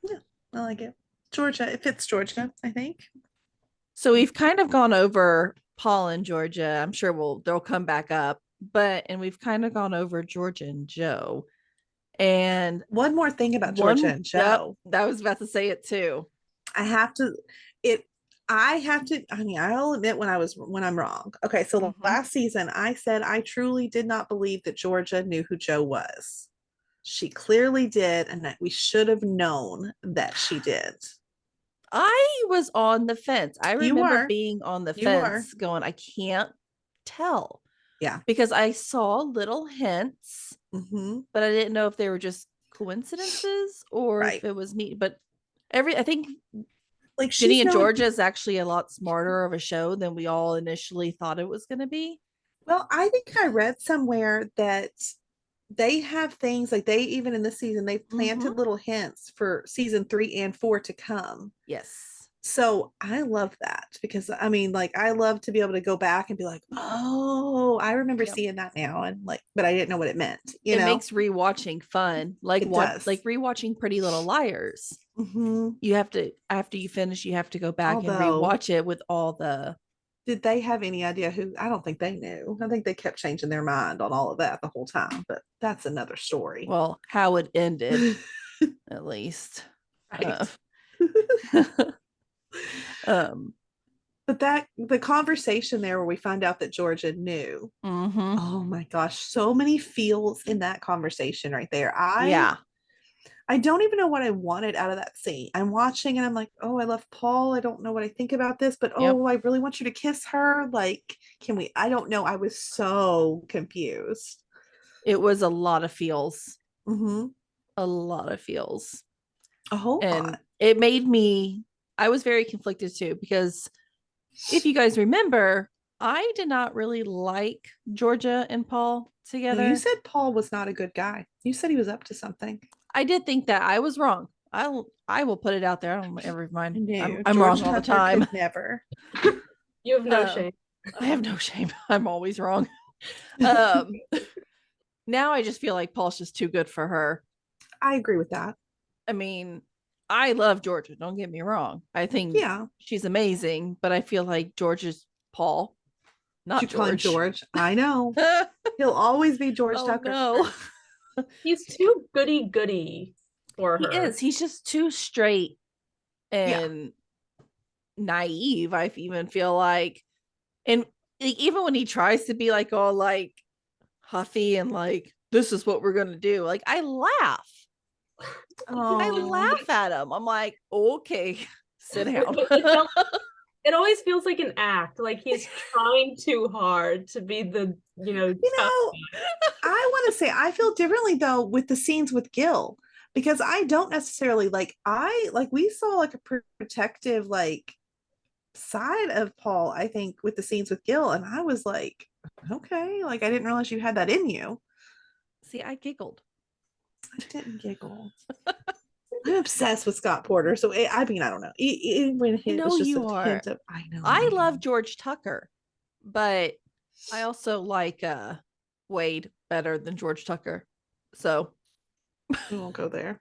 [SPEAKER 3] Yeah, I like it. Georgia, it fits Georgia, I think.
[SPEAKER 2] So we've kind of gone over Paul and Georgia. I'm sure they'll come back up, and we've kind of gone over Georgia and Joe. And
[SPEAKER 3] one more thing about Georgia and Joe.
[SPEAKER 2] Yep, I was about to say it too.
[SPEAKER 3] I'll admit when I'm wrong. Okay, so last season I said I truly did not believe that Georgia knew who Joe was. She clearly did, and that we should have known that she did.
[SPEAKER 2] I was on the fence. I remember being on the fence going, I can't tell.
[SPEAKER 3] Yeah.
[SPEAKER 2] Because I saw little hints, but I didn't know if they were just coincidences or if it was neat. But I think like Ginny and Georgia is actually a lot smarter of a show than we all initially thought it was going to be.
[SPEAKER 3] Well, I think I read somewhere that they have things like they even in this season they've planted little hints for season 3 and 4 to come.
[SPEAKER 2] Yes.
[SPEAKER 3] So I love that because I mean, like I love to be able to go back and be like, oh, I remember seeing that now, and like, but I didn't know what it meant. It
[SPEAKER 2] makes rewatching fun, like like rewatching Pretty Little Liars. You have to after you finish, you have to go back and rewatch it with all the.
[SPEAKER 3] Did they have any idea who? I don't think they knew. I think they kept changing their mind on all of that the whole time, but that's another story.
[SPEAKER 2] Well, how it ended, at least.
[SPEAKER 3] Right. But the conversation there where we find out that Georgia knew. Oh my gosh, so many feels in that conversation right there. I don't even know what I wanted out of that scene. I'm watching and I'm like, oh, I love Paul. I don't know what I think about this, but oh, I really want you to kiss her. Like, can we? I don't know. I was so confused.
[SPEAKER 2] It was a lot of feels. A lot of feels.
[SPEAKER 3] A whole lot.
[SPEAKER 2] It made me. I was very conflicted too, because if you guys remember, I did not really like Georgia and Paul together.
[SPEAKER 3] No, you said Paul was not a good guy. You said he was up to something.
[SPEAKER 2] I did think that. I was wrong. I will put it out there. I don't ever mind.
[SPEAKER 3] No,
[SPEAKER 2] I'm wrong all the time.
[SPEAKER 3] Never.
[SPEAKER 4] You have no shame.
[SPEAKER 2] I have no shame. I'm always wrong. Now I just feel like Paul's just too good for her.
[SPEAKER 3] I agree with that.
[SPEAKER 2] I mean, I love Georgia. Don't get me wrong. I think she's amazing, but I feel like George is Paul, not George.
[SPEAKER 3] George. I know. He'll always be George Tucker.
[SPEAKER 2] No.
[SPEAKER 4] He's too goody for her.
[SPEAKER 2] He is. He's just too straight and naive. I even feel like, and even when he tries to be like all like huffy and like, this is what we're gonna do. Like I laugh. I laugh at him. I'm like, okay, sit down.
[SPEAKER 4] It always feels like an act, like he's trying too hard to be the,
[SPEAKER 3] I want to say I feel differently though with the scenes with Gil, because I don't necessarily we saw like a protective like side of Paul, I think, with the scenes with Gil, and I was like, okay, like I didn't realize you had that in you.
[SPEAKER 2] See, I giggled.
[SPEAKER 3] I didn't giggle. I'm obsessed with Scott Porter, so I mean, I don't know. When it was just
[SPEAKER 2] you
[SPEAKER 3] a
[SPEAKER 2] are.
[SPEAKER 3] hint of, I know.
[SPEAKER 2] I love George Tucker, but I also like Wade better than George Tucker. So
[SPEAKER 3] we won't go there.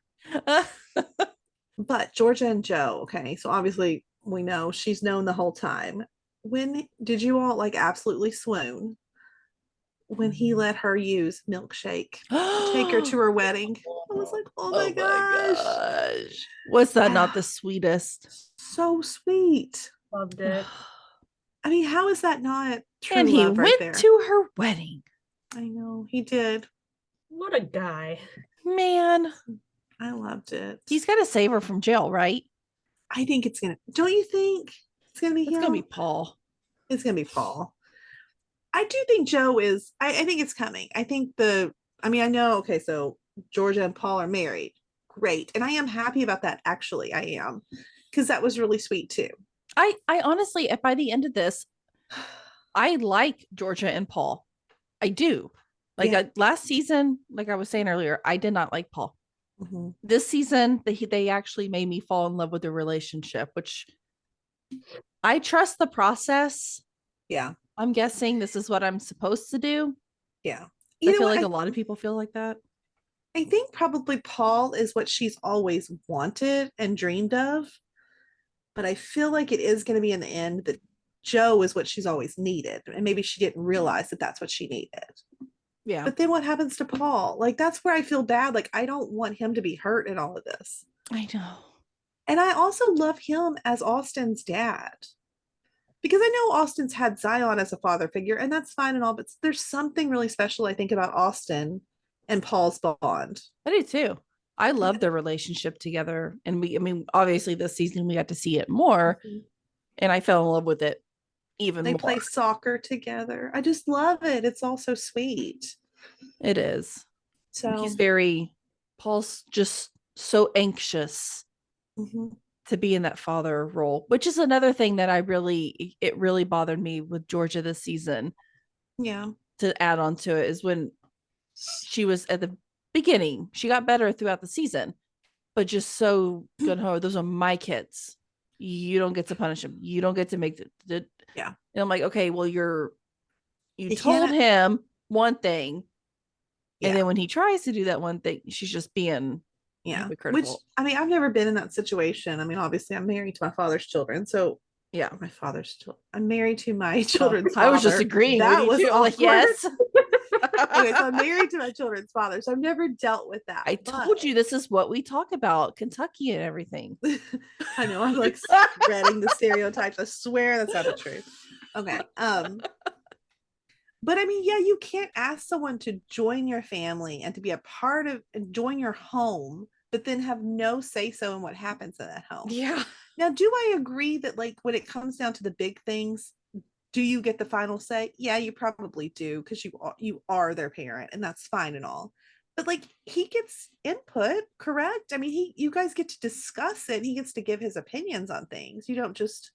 [SPEAKER 3] But Georgia and Joe, okay, so obviously we know she's known the whole time. When did you all like absolutely swoon when he let her use Milkshake to take her to her wedding? I was like, oh my gosh.
[SPEAKER 2] Was that not the sweetest?
[SPEAKER 3] So sweet.
[SPEAKER 4] Loved it.
[SPEAKER 3] I mean, how is that not true?
[SPEAKER 2] And he
[SPEAKER 3] love
[SPEAKER 2] went
[SPEAKER 3] right there?
[SPEAKER 2] to her wedding.
[SPEAKER 3] I know, he did.
[SPEAKER 4] What a guy.
[SPEAKER 2] Man.
[SPEAKER 3] I loved it.
[SPEAKER 2] He's got to save her from jail, right?
[SPEAKER 3] I think it's going to, don't you think it's going to be him?
[SPEAKER 2] It's going to be Paul.
[SPEAKER 3] It's going to be Paul. I do think Joe is, I think it's coming. I think I know, okay, so Georgia and Paul are married. Great. And I am happy about that, actually. I am. Because that was really sweet too.
[SPEAKER 2] I honestly, by the end of this, I like Georgia and Paul. I do. Like
[SPEAKER 3] Yeah.
[SPEAKER 2] last season, like I was saying earlier, I did not like Paul.
[SPEAKER 3] Mhm.
[SPEAKER 2] This season, they actually made me fall in love with the relationship, which I trust the process.
[SPEAKER 3] Yeah.
[SPEAKER 2] I'm guessing this is what I'm supposed to do.
[SPEAKER 3] Yeah.
[SPEAKER 2] I feel like a lot of people feel like that.
[SPEAKER 3] I think probably Paul is what she's always wanted and dreamed of. But I feel like it is going to be in the end that Joe is what she's always needed. And maybe she didn't realize that that's what she needed.
[SPEAKER 2] Yeah.
[SPEAKER 3] But then what happens to Paul? Like, that's where I feel bad. Like, I don't want him to be hurt in all of this.
[SPEAKER 2] I know.
[SPEAKER 3] And I also love him as Austin's dad. Because I know Austin's had Zion as a father figure, and that's fine and all, but there's something really special, I think, about Austin and Paul's bond.
[SPEAKER 2] I do too. I love their relationship together. And obviously this season we got to see it more. And I fell in love with it even
[SPEAKER 3] They
[SPEAKER 2] more.
[SPEAKER 3] play soccer together. I just love it. It's all so sweet.
[SPEAKER 2] It is.
[SPEAKER 3] So
[SPEAKER 2] Paul's just so anxious to be in that father role, which is another thing that it really bothered me with Georgia this season.
[SPEAKER 3] Yeah.
[SPEAKER 2] To add on to it is when she was at the beginning, she got better throughout the season, but just so good. Those are my kids. You don't get to punish them. You don't get to make the
[SPEAKER 3] yeah.
[SPEAKER 2] And I'm like, okay, well, you told him one thing, and then when he tries to do that one thing, she's just being
[SPEAKER 3] Which I've never been in that situation. I mean, obviously, I'm married to my father's children, so
[SPEAKER 2] yeah,
[SPEAKER 3] I'm married to my children's father.
[SPEAKER 2] I was just agreeing.
[SPEAKER 3] That
[SPEAKER 2] with you
[SPEAKER 3] was
[SPEAKER 2] too. Like, yes.
[SPEAKER 3] Okay, so I'm married to my children's father, so I've never dealt with that.
[SPEAKER 2] I told you this is what we talk about, Kentucky and everything.
[SPEAKER 3] I know, I'm like spreading the stereotypes. I swear that's not the truth. Okay. But I mean, yeah, you can't ask someone to join your family and to be a part of and join your home, but then have no say so in what happens in that home.
[SPEAKER 2] Yeah.
[SPEAKER 3] Now, do I agree that like when it comes down to the big things, do you get the final say? Yeah, you probably do, because you are their parent, and that's fine and all. But like he gets input, correct? I mean, you guys get to discuss it. And he gets to give his opinions on things. You don't just.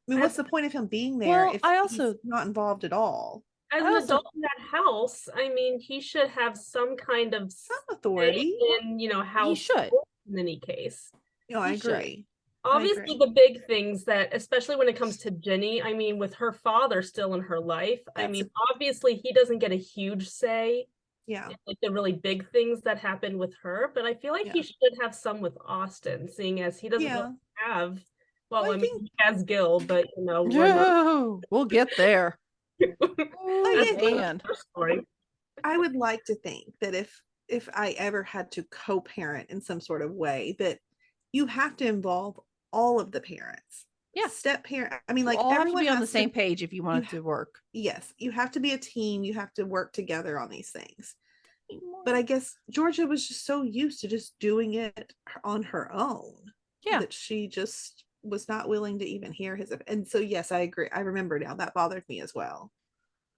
[SPEAKER 3] I mean, what's the point of him being there if he's not involved at all?
[SPEAKER 4] As an adult in that house, I mean, he should have some kind of
[SPEAKER 3] authority
[SPEAKER 4] in, how
[SPEAKER 2] he should
[SPEAKER 4] in any case.
[SPEAKER 3] No, I agree.
[SPEAKER 4] Obviously, the big things that, especially when it comes to Ginny, I mean, with her father still in her life, obviously he doesn't get a huge say.
[SPEAKER 3] Yeah.
[SPEAKER 4] Like the really big things that happen with her, but I feel like he should have some with Austin, seeing as he doesn't really have. Well, I mean, he has Gil, but
[SPEAKER 2] we'll get there.
[SPEAKER 3] I would like to think that if I ever had to co-parent in some sort of way, that you have to involve all of the parents.
[SPEAKER 2] Yeah.
[SPEAKER 3] Step parent. I mean, like
[SPEAKER 2] all
[SPEAKER 3] everyone
[SPEAKER 2] have to be on the same page if you want it to work.
[SPEAKER 3] Yes. You have to be a team. You have to work together on these things. But I guess Georgia was just so used to just doing it on her own.
[SPEAKER 2] Yeah.
[SPEAKER 3] That she just was not willing to even hear his. And so, yes, I agree. I remember now that bothered me as well.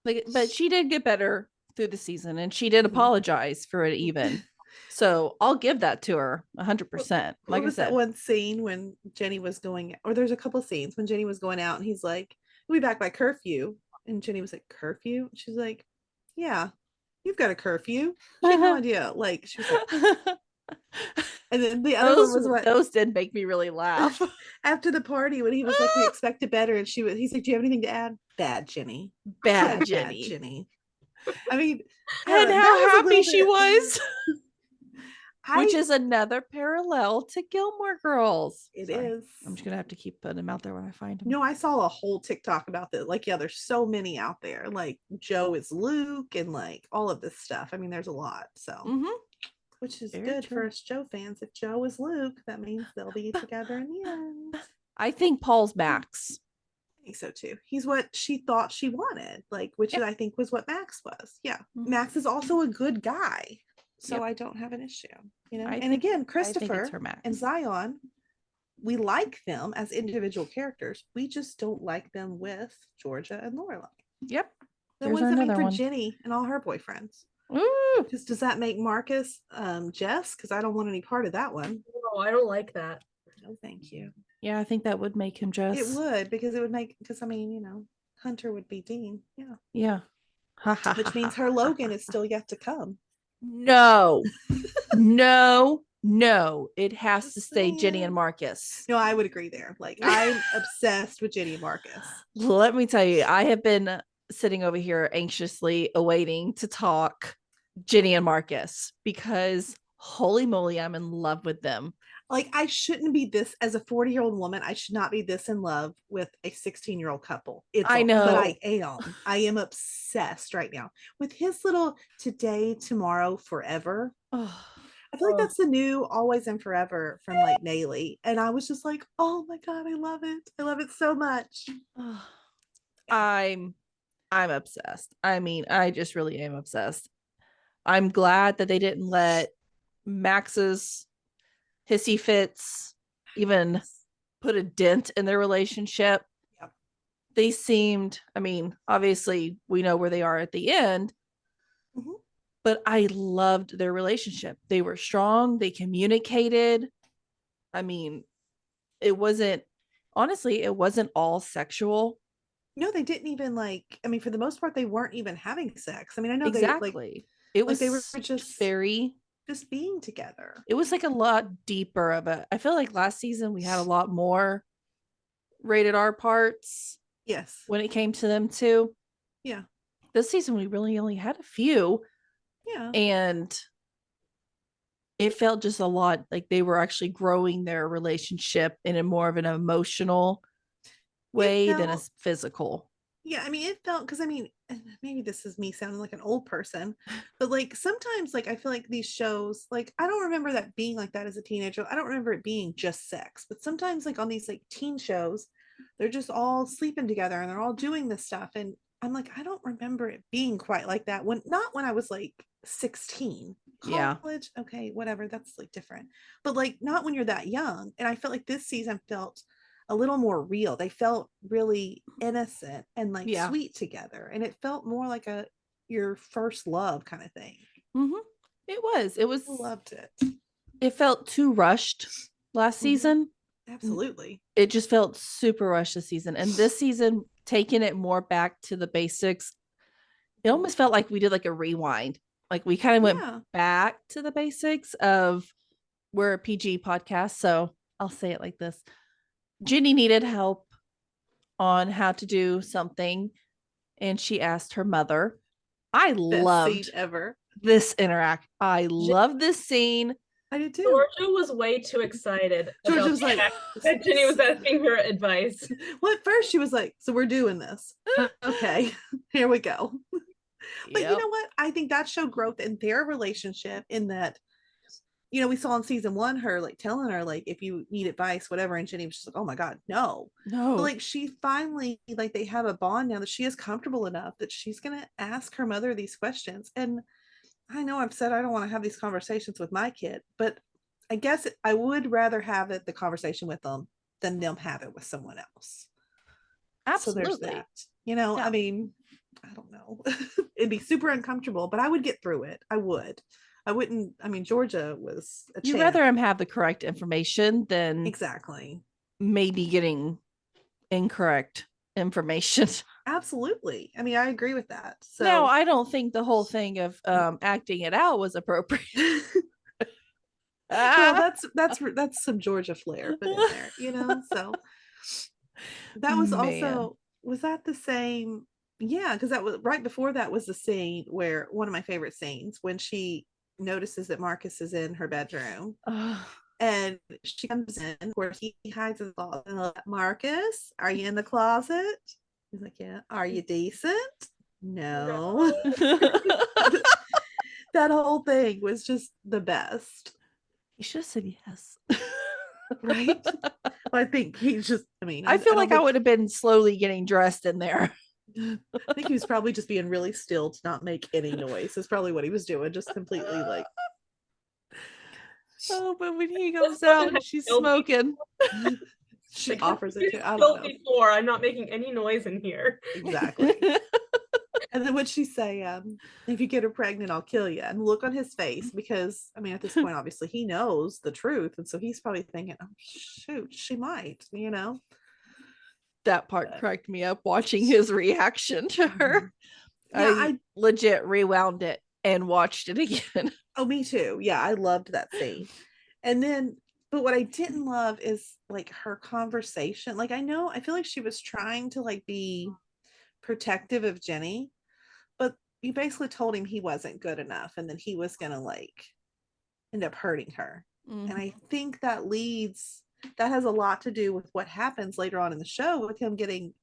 [SPEAKER 2] But she did get better through the season, and she did apologize for it even. So I'll give that to her 100%.
[SPEAKER 3] Like I said, that one scene when Jenny was going, or there's a couple of scenes when Jenny was going out and he's like, we'll be back by curfew. And Jenny was like, curfew? She's like, yeah, you've got a curfew. She had no idea. Like, she was like, and then the other one was what?
[SPEAKER 2] Those did make me really laugh.
[SPEAKER 3] After the party when he was like, we expected better. And he's like, do you have anything to add? Bad Jenny.
[SPEAKER 2] Bad Jenny.
[SPEAKER 3] Bad Jenny. I mean,
[SPEAKER 2] and how happy she was. Which is another parallel to Gilmore Girls.
[SPEAKER 3] It is.
[SPEAKER 2] I'm just gonna have to keep putting them out there when I find them.
[SPEAKER 3] No, I saw a whole TikTok about that. Like, yeah, there's so many out there. Like Joe is Luke and like all of this stuff. I mean, there's a lot. So, which is very good for us Joe fans. If Joe is Luke, that means they'll be together in the end.
[SPEAKER 2] I think Paul's Max.
[SPEAKER 3] I think so too. He's what she thought she wanted, like, which I think was what Max was. Yeah, Max is also a good guy. So I don't have an issue, and again, Christopher and Zion, we like them as individual characters. We just don't like them with Georgia and Lorelai.
[SPEAKER 2] Yep.
[SPEAKER 3] The ones that make for Ginny and all her boyfriends.
[SPEAKER 2] Ooh.
[SPEAKER 3] Does that make Marcus Jess? Because I don't want any part of that one.
[SPEAKER 4] No, I don't like that.
[SPEAKER 3] No, thank you.
[SPEAKER 2] Yeah, I think that would make him Jess.
[SPEAKER 3] It would, because it would make, I mean, Hunter would be Dean. Yeah.
[SPEAKER 2] Yeah.
[SPEAKER 3] Which means her Logan is still yet to come.
[SPEAKER 2] No. No. It has
[SPEAKER 3] Just
[SPEAKER 2] to stay Ginny
[SPEAKER 3] saying.
[SPEAKER 2] and Marcus.
[SPEAKER 3] No, I would agree there. Like, I'm obsessed with Ginny and Marcus.
[SPEAKER 2] Let me tell you, I have been sitting over here anxiously awaiting to talk Ginny and Marcus because holy moly, I'm in love with them.
[SPEAKER 3] Like, I shouldn't be this, as a 40-year-old woman, I should not be this in love with a 16-year-old couple.
[SPEAKER 2] I know.
[SPEAKER 3] But I am. I am obsessed right now with his little today, tomorrow, forever.
[SPEAKER 2] Oh,
[SPEAKER 3] I feel like that's the new always and forever from like Nayli. And I was just like, oh my God, I love it. I love it so much.
[SPEAKER 2] I'm obsessed. I mean, I just really am obsessed. I'm glad that they didn't let Max's hissy fits even put a dent in their relationship.
[SPEAKER 3] Yep.
[SPEAKER 2] They seemed, I mean, obviously we know where they are at the end, but I loved their relationship. They were strong, they communicated. I mean, it wasn't all sexual.
[SPEAKER 3] No, they didn't even like, I mean, for the most part, they weren't even having sex. I mean, I know
[SPEAKER 2] Exactly.
[SPEAKER 3] they like they were just
[SPEAKER 2] very
[SPEAKER 3] just being together.
[SPEAKER 2] It was like a lot deeper of a, I feel like last season we had a lot more rated R parts.
[SPEAKER 3] Yes.
[SPEAKER 2] When it came to them too.
[SPEAKER 3] Yeah.
[SPEAKER 2] This season we really only had a few.
[SPEAKER 3] Yeah.
[SPEAKER 2] And it felt just a lot like they were actually growing their relationship in a more of an emotional way than a physical.
[SPEAKER 3] Yeah, I mean, it felt, because I mean, maybe this is me sounding like an old person, but like sometimes, like I feel like these shows, like I don't remember that being like that as a teenager. I don't remember it being just sex, but sometimes, like on these like teen shows, they're just all sleeping together and they're all doing this stuff, and I'm like, I don't remember it being quite like that not when I was like 16. College, okay, whatever, that's like different, but like not when you're that young. And I felt like this season felt a little more real. They felt really innocent and like sweet together, and it felt more like your first love kind of thing.
[SPEAKER 2] It was
[SPEAKER 3] I loved it.
[SPEAKER 2] It felt too rushed last season.
[SPEAKER 3] Absolutely.
[SPEAKER 2] It just felt super rushed this season, and this season taking it more back to the basics. It almost felt like we did like a rewind. Like we kind of went back to the basics of, we're a PG podcast, so I'll say it like this. Ginny needed help on how to do something, and she asked her mother. I loved this interact. I love this scene.
[SPEAKER 3] I did too.
[SPEAKER 4] Georgia was way too excited. Georgia was like, that Ginny was asking her advice.
[SPEAKER 3] Well, at first she was like, so we're doing this. Okay, here we go. But you know what? I think that showed growth in their relationship, in that, you know, we saw in season 1 her like telling her like, if you need advice, whatever, and Ginny was just like, oh my God, no. But like she finally, like they have a bond now that she is comfortable enough that she's gonna ask her mother these questions. And I know I've said I don't want to have these conversations with my kid, but I guess I would rather have the conversation with them than them have it with someone else.
[SPEAKER 2] Absolutely.
[SPEAKER 3] So there's that. You know, I mean, I don't know. It'd be super uncomfortable, but I would get through it. I wouldn't. I mean, Georgia was a
[SPEAKER 2] You'd rather him have the correct information than maybe getting incorrect information.
[SPEAKER 3] Absolutely. I mean, I agree with that. So
[SPEAKER 2] no, I don't think the whole thing of acting it out was appropriate.
[SPEAKER 3] Well, that's some Georgia flair put in there, you know. So that was also, was that the same? Yeah, because that was right before that was the scene where, one of my favorite scenes, when she notices that Marcus is in her bedroom. And she comes in where he hides his closet. And like, Marcus, are you in the closet? He's like, yeah. Are you decent? No. That whole thing was just the best.
[SPEAKER 2] He should have said yes.
[SPEAKER 3] Right? I think he's just, I mean,
[SPEAKER 2] I feel like I would have been slowly getting dressed in there.
[SPEAKER 3] I think he was probably just being really still to not make any noise. That's probably what he was doing. Just completely like.
[SPEAKER 2] Oh, but when he goes out and she's smoking,
[SPEAKER 3] she offers it to. I don't know.
[SPEAKER 4] Before, I'm not making any noise in here.
[SPEAKER 3] Exactly. And then would she say, if you get her pregnant, I'll kill you? And look on his face, because I mean, at this point, obviously he knows the truth, and so he's probably thinking, oh shoot, she might, you know.
[SPEAKER 2] That part
[SPEAKER 3] But-
[SPEAKER 2] cracked me up watching his reaction to her.
[SPEAKER 3] Yeah,
[SPEAKER 2] I legit rewound it and watched it again.
[SPEAKER 3] Oh, me too. Yeah, I loved that scene. And then, but what I didn't love is like her conversation. Like, I feel like she was trying to like be protective of Jenny, but you basically told him he wasn't good enough and then he was gonna like end up hurting her. And I think that has a lot to do with what happens later on in the show with him getting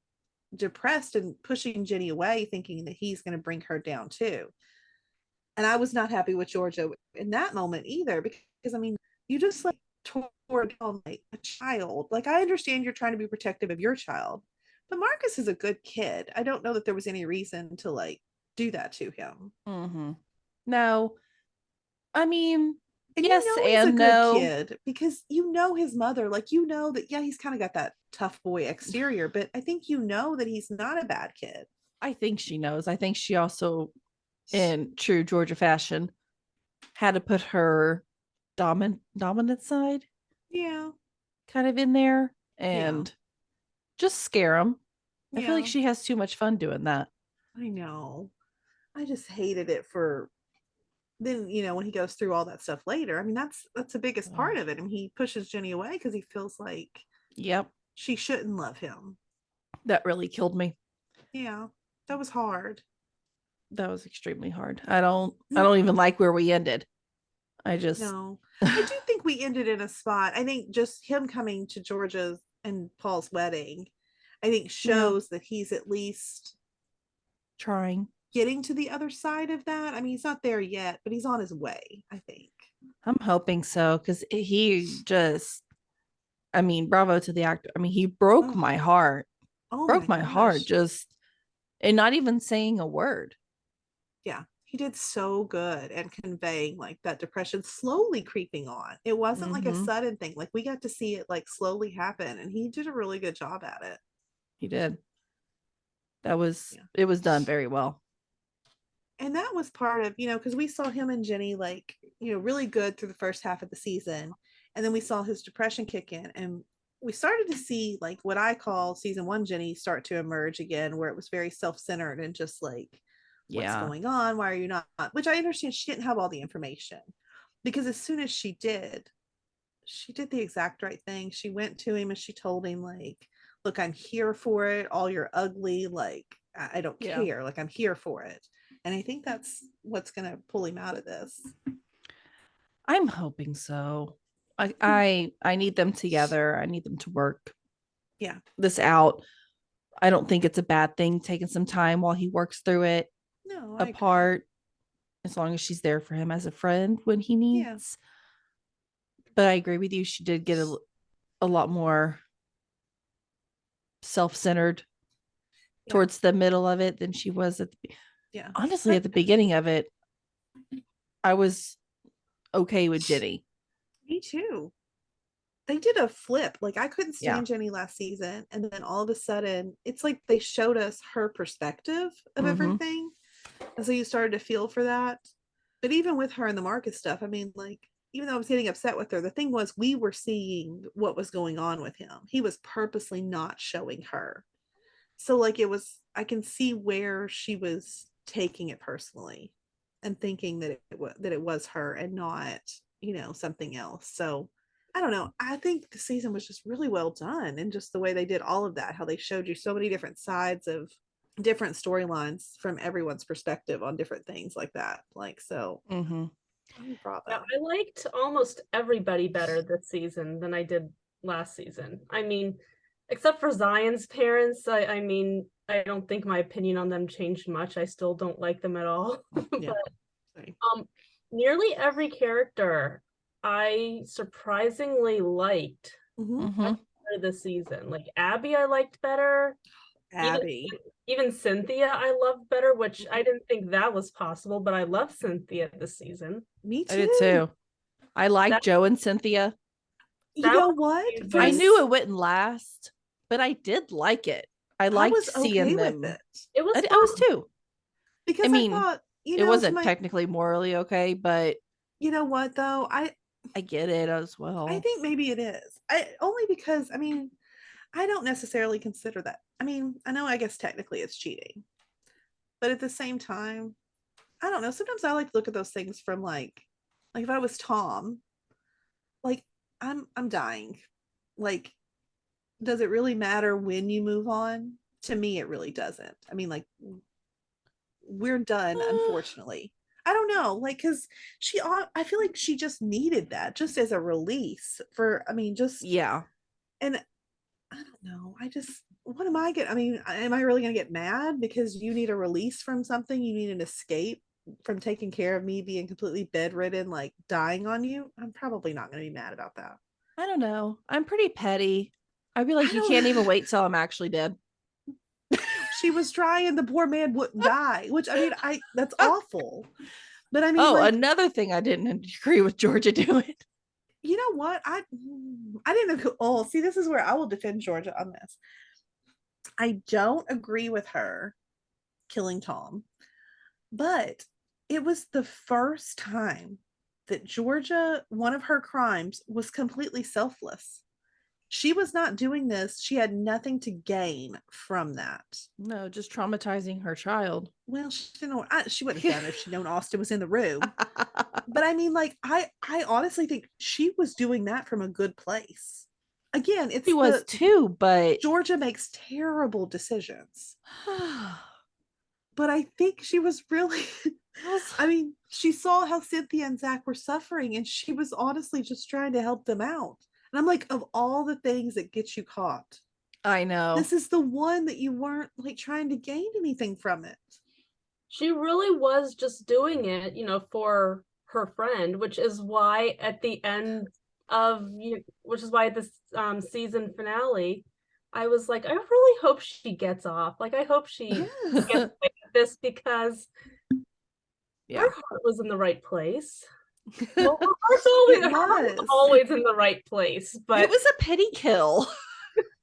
[SPEAKER 3] depressed and pushing Jenny away, thinking that he's going to bring her down too. And I was not happy with Georgia in that moment either, because I mean, you just like tore down like a child. Like, I understand you're trying to be protective of your child, but Marcus is a good kid. I don't know that there was any reason to like do that to him.
[SPEAKER 2] No, I mean,
[SPEAKER 3] And
[SPEAKER 2] yes
[SPEAKER 3] you know he's
[SPEAKER 2] and
[SPEAKER 3] a good
[SPEAKER 2] no.
[SPEAKER 3] kid because you know his mother, like, you know that, yeah, he's kind of got that tough boy exterior, but I think you know that he's not a bad kid.
[SPEAKER 2] I think she knows. I think she also, in true Georgia fashion, had to put her dominant side
[SPEAKER 3] Yeah.
[SPEAKER 2] kind of in there and just scare him. I feel like
[SPEAKER 3] Yeah.
[SPEAKER 2] she has too much fun doing that.
[SPEAKER 3] I know. I just hated it for then, you know, when he goes through all that stuff later. I mean, that's the biggest part of it. And he pushes Jenny away because he feels like
[SPEAKER 2] Yep,
[SPEAKER 3] she shouldn't love him.
[SPEAKER 2] that really killed me.
[SPEAKER 3] Yeah. That was hard.
[SPEAKER 2] That was extremely hard. I don't even like where we ended. I just
[SPEAKER 3] No. I do think we ended in a spot. I think just him coming to Georgia's and Paul's wedding, I think shows that he's at least
[SPEAKER 2] trying.
[SPEAKER 3] getting to the other side of that. I mean, he's not there yet, but he's on his way, I think.
[SPEAKER 2] I'm hoping so, because he just, I mean, bravo to the actor. I mean, he broke my heart.
[SPEAKER 3] Oh
[SPEAKER 2] Broke my heart,
[SPEAKER 3] gosh.
[SPEAKER 2] just, and not even saying a word.
[SPEAKER 3] Yeah, he did so good and conveying like that depression slowly creeping on. It wasn't like a sudden thing. Like, we got to see it like slowly happen, and he did a really good job at it.
[SPEAKER 2] He did. It was done very well.
[SPEAKER 3] And that was part of, you know, because we saw him and Jenny like, you know, really good through the first half of the season, and then we saw his depression kick in, and we started to see like what I call season 1 Jenny start to emerge again, where it was very self-centered and just like, what's going on? Why are you not? Which I understand she didn't have all the information, because as soon as she did the exact right thing. She went to him and she told him like, look, I'm here for it. All your ugly, like, I don't care. Like, I'm here for it. And I think that's what's going to pull him out of this.
[SPEAKER 2] I'm hoping so. I need them together. I need them to work this out. I don't think it's a bad thing taking some time while he works through it apart, as long as she's there for him as a friend when he needs. But I agree with you. She did get a lot more self-centered towards the middle of it than she was at honestly at the beginning of it. I was okay with Ginny.
[SPEAKER 3] Me too. They did a flip. Like, I couldn't stand Jenny last season, and then all of a sudden it's like they showed us her perspective of everything, and so you started to feel for that. But even with her and the Marcus stuff, I mean, like, even though I was getting upset with her, the thing was we were seeing what was going on with him. He was purposely not showing her, so like I can see where she was taking it personally and thinking that it was her and not, you know, something else. So I don't know. I think the season was just really well done, and just the way they did all of that, how they showed you so many different sides of different storylines from everyone's perspective on different things like that. Like, so bravo.
[SPEAKER 4] Yeah, I liked almost everybody better this season than I did last season. I mean, except for Zion's parents, I mean, I don't think my opinion on them changed much. I still don't like them at all. But nearly every character I surprisingly liked this season. Like Abby, I liked better.
[SPEAKER 3] Abby.
[SPEAKER 4] Even Cynthia, I loved better, which I didn't think that was possible, but I love Cynthia this season.
[SPEAKER 3] Me too.
[SPEAKER 2] I did too. I like Joe and Cynthia.
[SPEAKER 3] You know what?
[SPEAKER 2] I knew it wouldn't last, but I did like it. I liked seeing them.
[SPEAKER 3] With it.
[SPEAKER 4] It was
[SPEAKER 2] I was too.
[SPEAKER 3] Because I mean, I thought, you know,
[SPEAKER 2] it wasn't technically morally okay, but
[SPEAKER 3] you know what though? I
[SPEAKER 2] get it as well.
[SPEAKER 3] I think maybe it is. Only because, I mean, I don't necessarily consider that. I mean, I guess technically it's cheating, but at the same time, I don't know. Sometimes I like to look at those things from like if I was Tom, like I'm dying. Like, does it really matter when you move on? To me, it really doesn't. I mean, like, we're done, unfortunately. I don't know, like, because I feel like she just needed that just as a release for, I mean, just,
[SPEAKER 2] Yeah.
[SPEAKER 3] and I don't know. What am I getting? I mean, am I really going to get mad because you need a release from something? You need an escape from taking care of me being completely bedridden, like dying on you? I'm probably not going to be mad about that.
[SPEAKER 2] I don't know. I'm pretty petty. I'd be like,
[SPEAKER 3] I
[SPEAKER 2] you
[SPEAKER 3] don't
[SPEAKER 2] can't even wait till I'm actually dead.
[SPEAKER 3] She was trying, the poor man wouldn't die, which I mean, that's awful. But I mean,
[SPEAKER 2] Oh,
[SPEAKER 3] like,
[SPEAKER 2] another thing I didn't agree with Georgia doing.
[SPEAKER 3] you know what? I didn't know. Oh, see, this is where I will defend Georgia on this. I don't agree with her killing Tom, but it was the first time that Georgia, one of her crimes was completely selfless. She was not doing this. She had nothing to gain from that.
[SPEAKER 2] No, just traumatizing her child.
[SPEAKER 3] Well, she didn't know. She wouldn't have done it if she'd known Austin was in the room. But I mean, like, I honestly think she was doing that from a good place. Again, it's
[SPEAKER 2] She was too, but
[SPEAKER 3] Georgia makes terrible decisions. But I think she was really, I mean, she saw how Cynthia and Zach were suffering, and she was honestly just trying to help them out. And I'm like, of all the things that get you caught,
[SPEAKER 2] I know.
[SPEAKER 3] this is the one that you weren't like trying to gain anything from it.
[SPEAKER 4] She really was just doing it, for her friend, which is why at the end which is why this season finale, I was like, I really hope she gets off. Like, I hope she
[SPEAKER 3] Yes.
[SPEAKER 4] gets away with this because
[SPEAKER 2] Yeah.
[SPEAKER 4] her heart was in the right place. Well, her heart was always in the right place, but
[SPEAKER 2] it was a pity kill.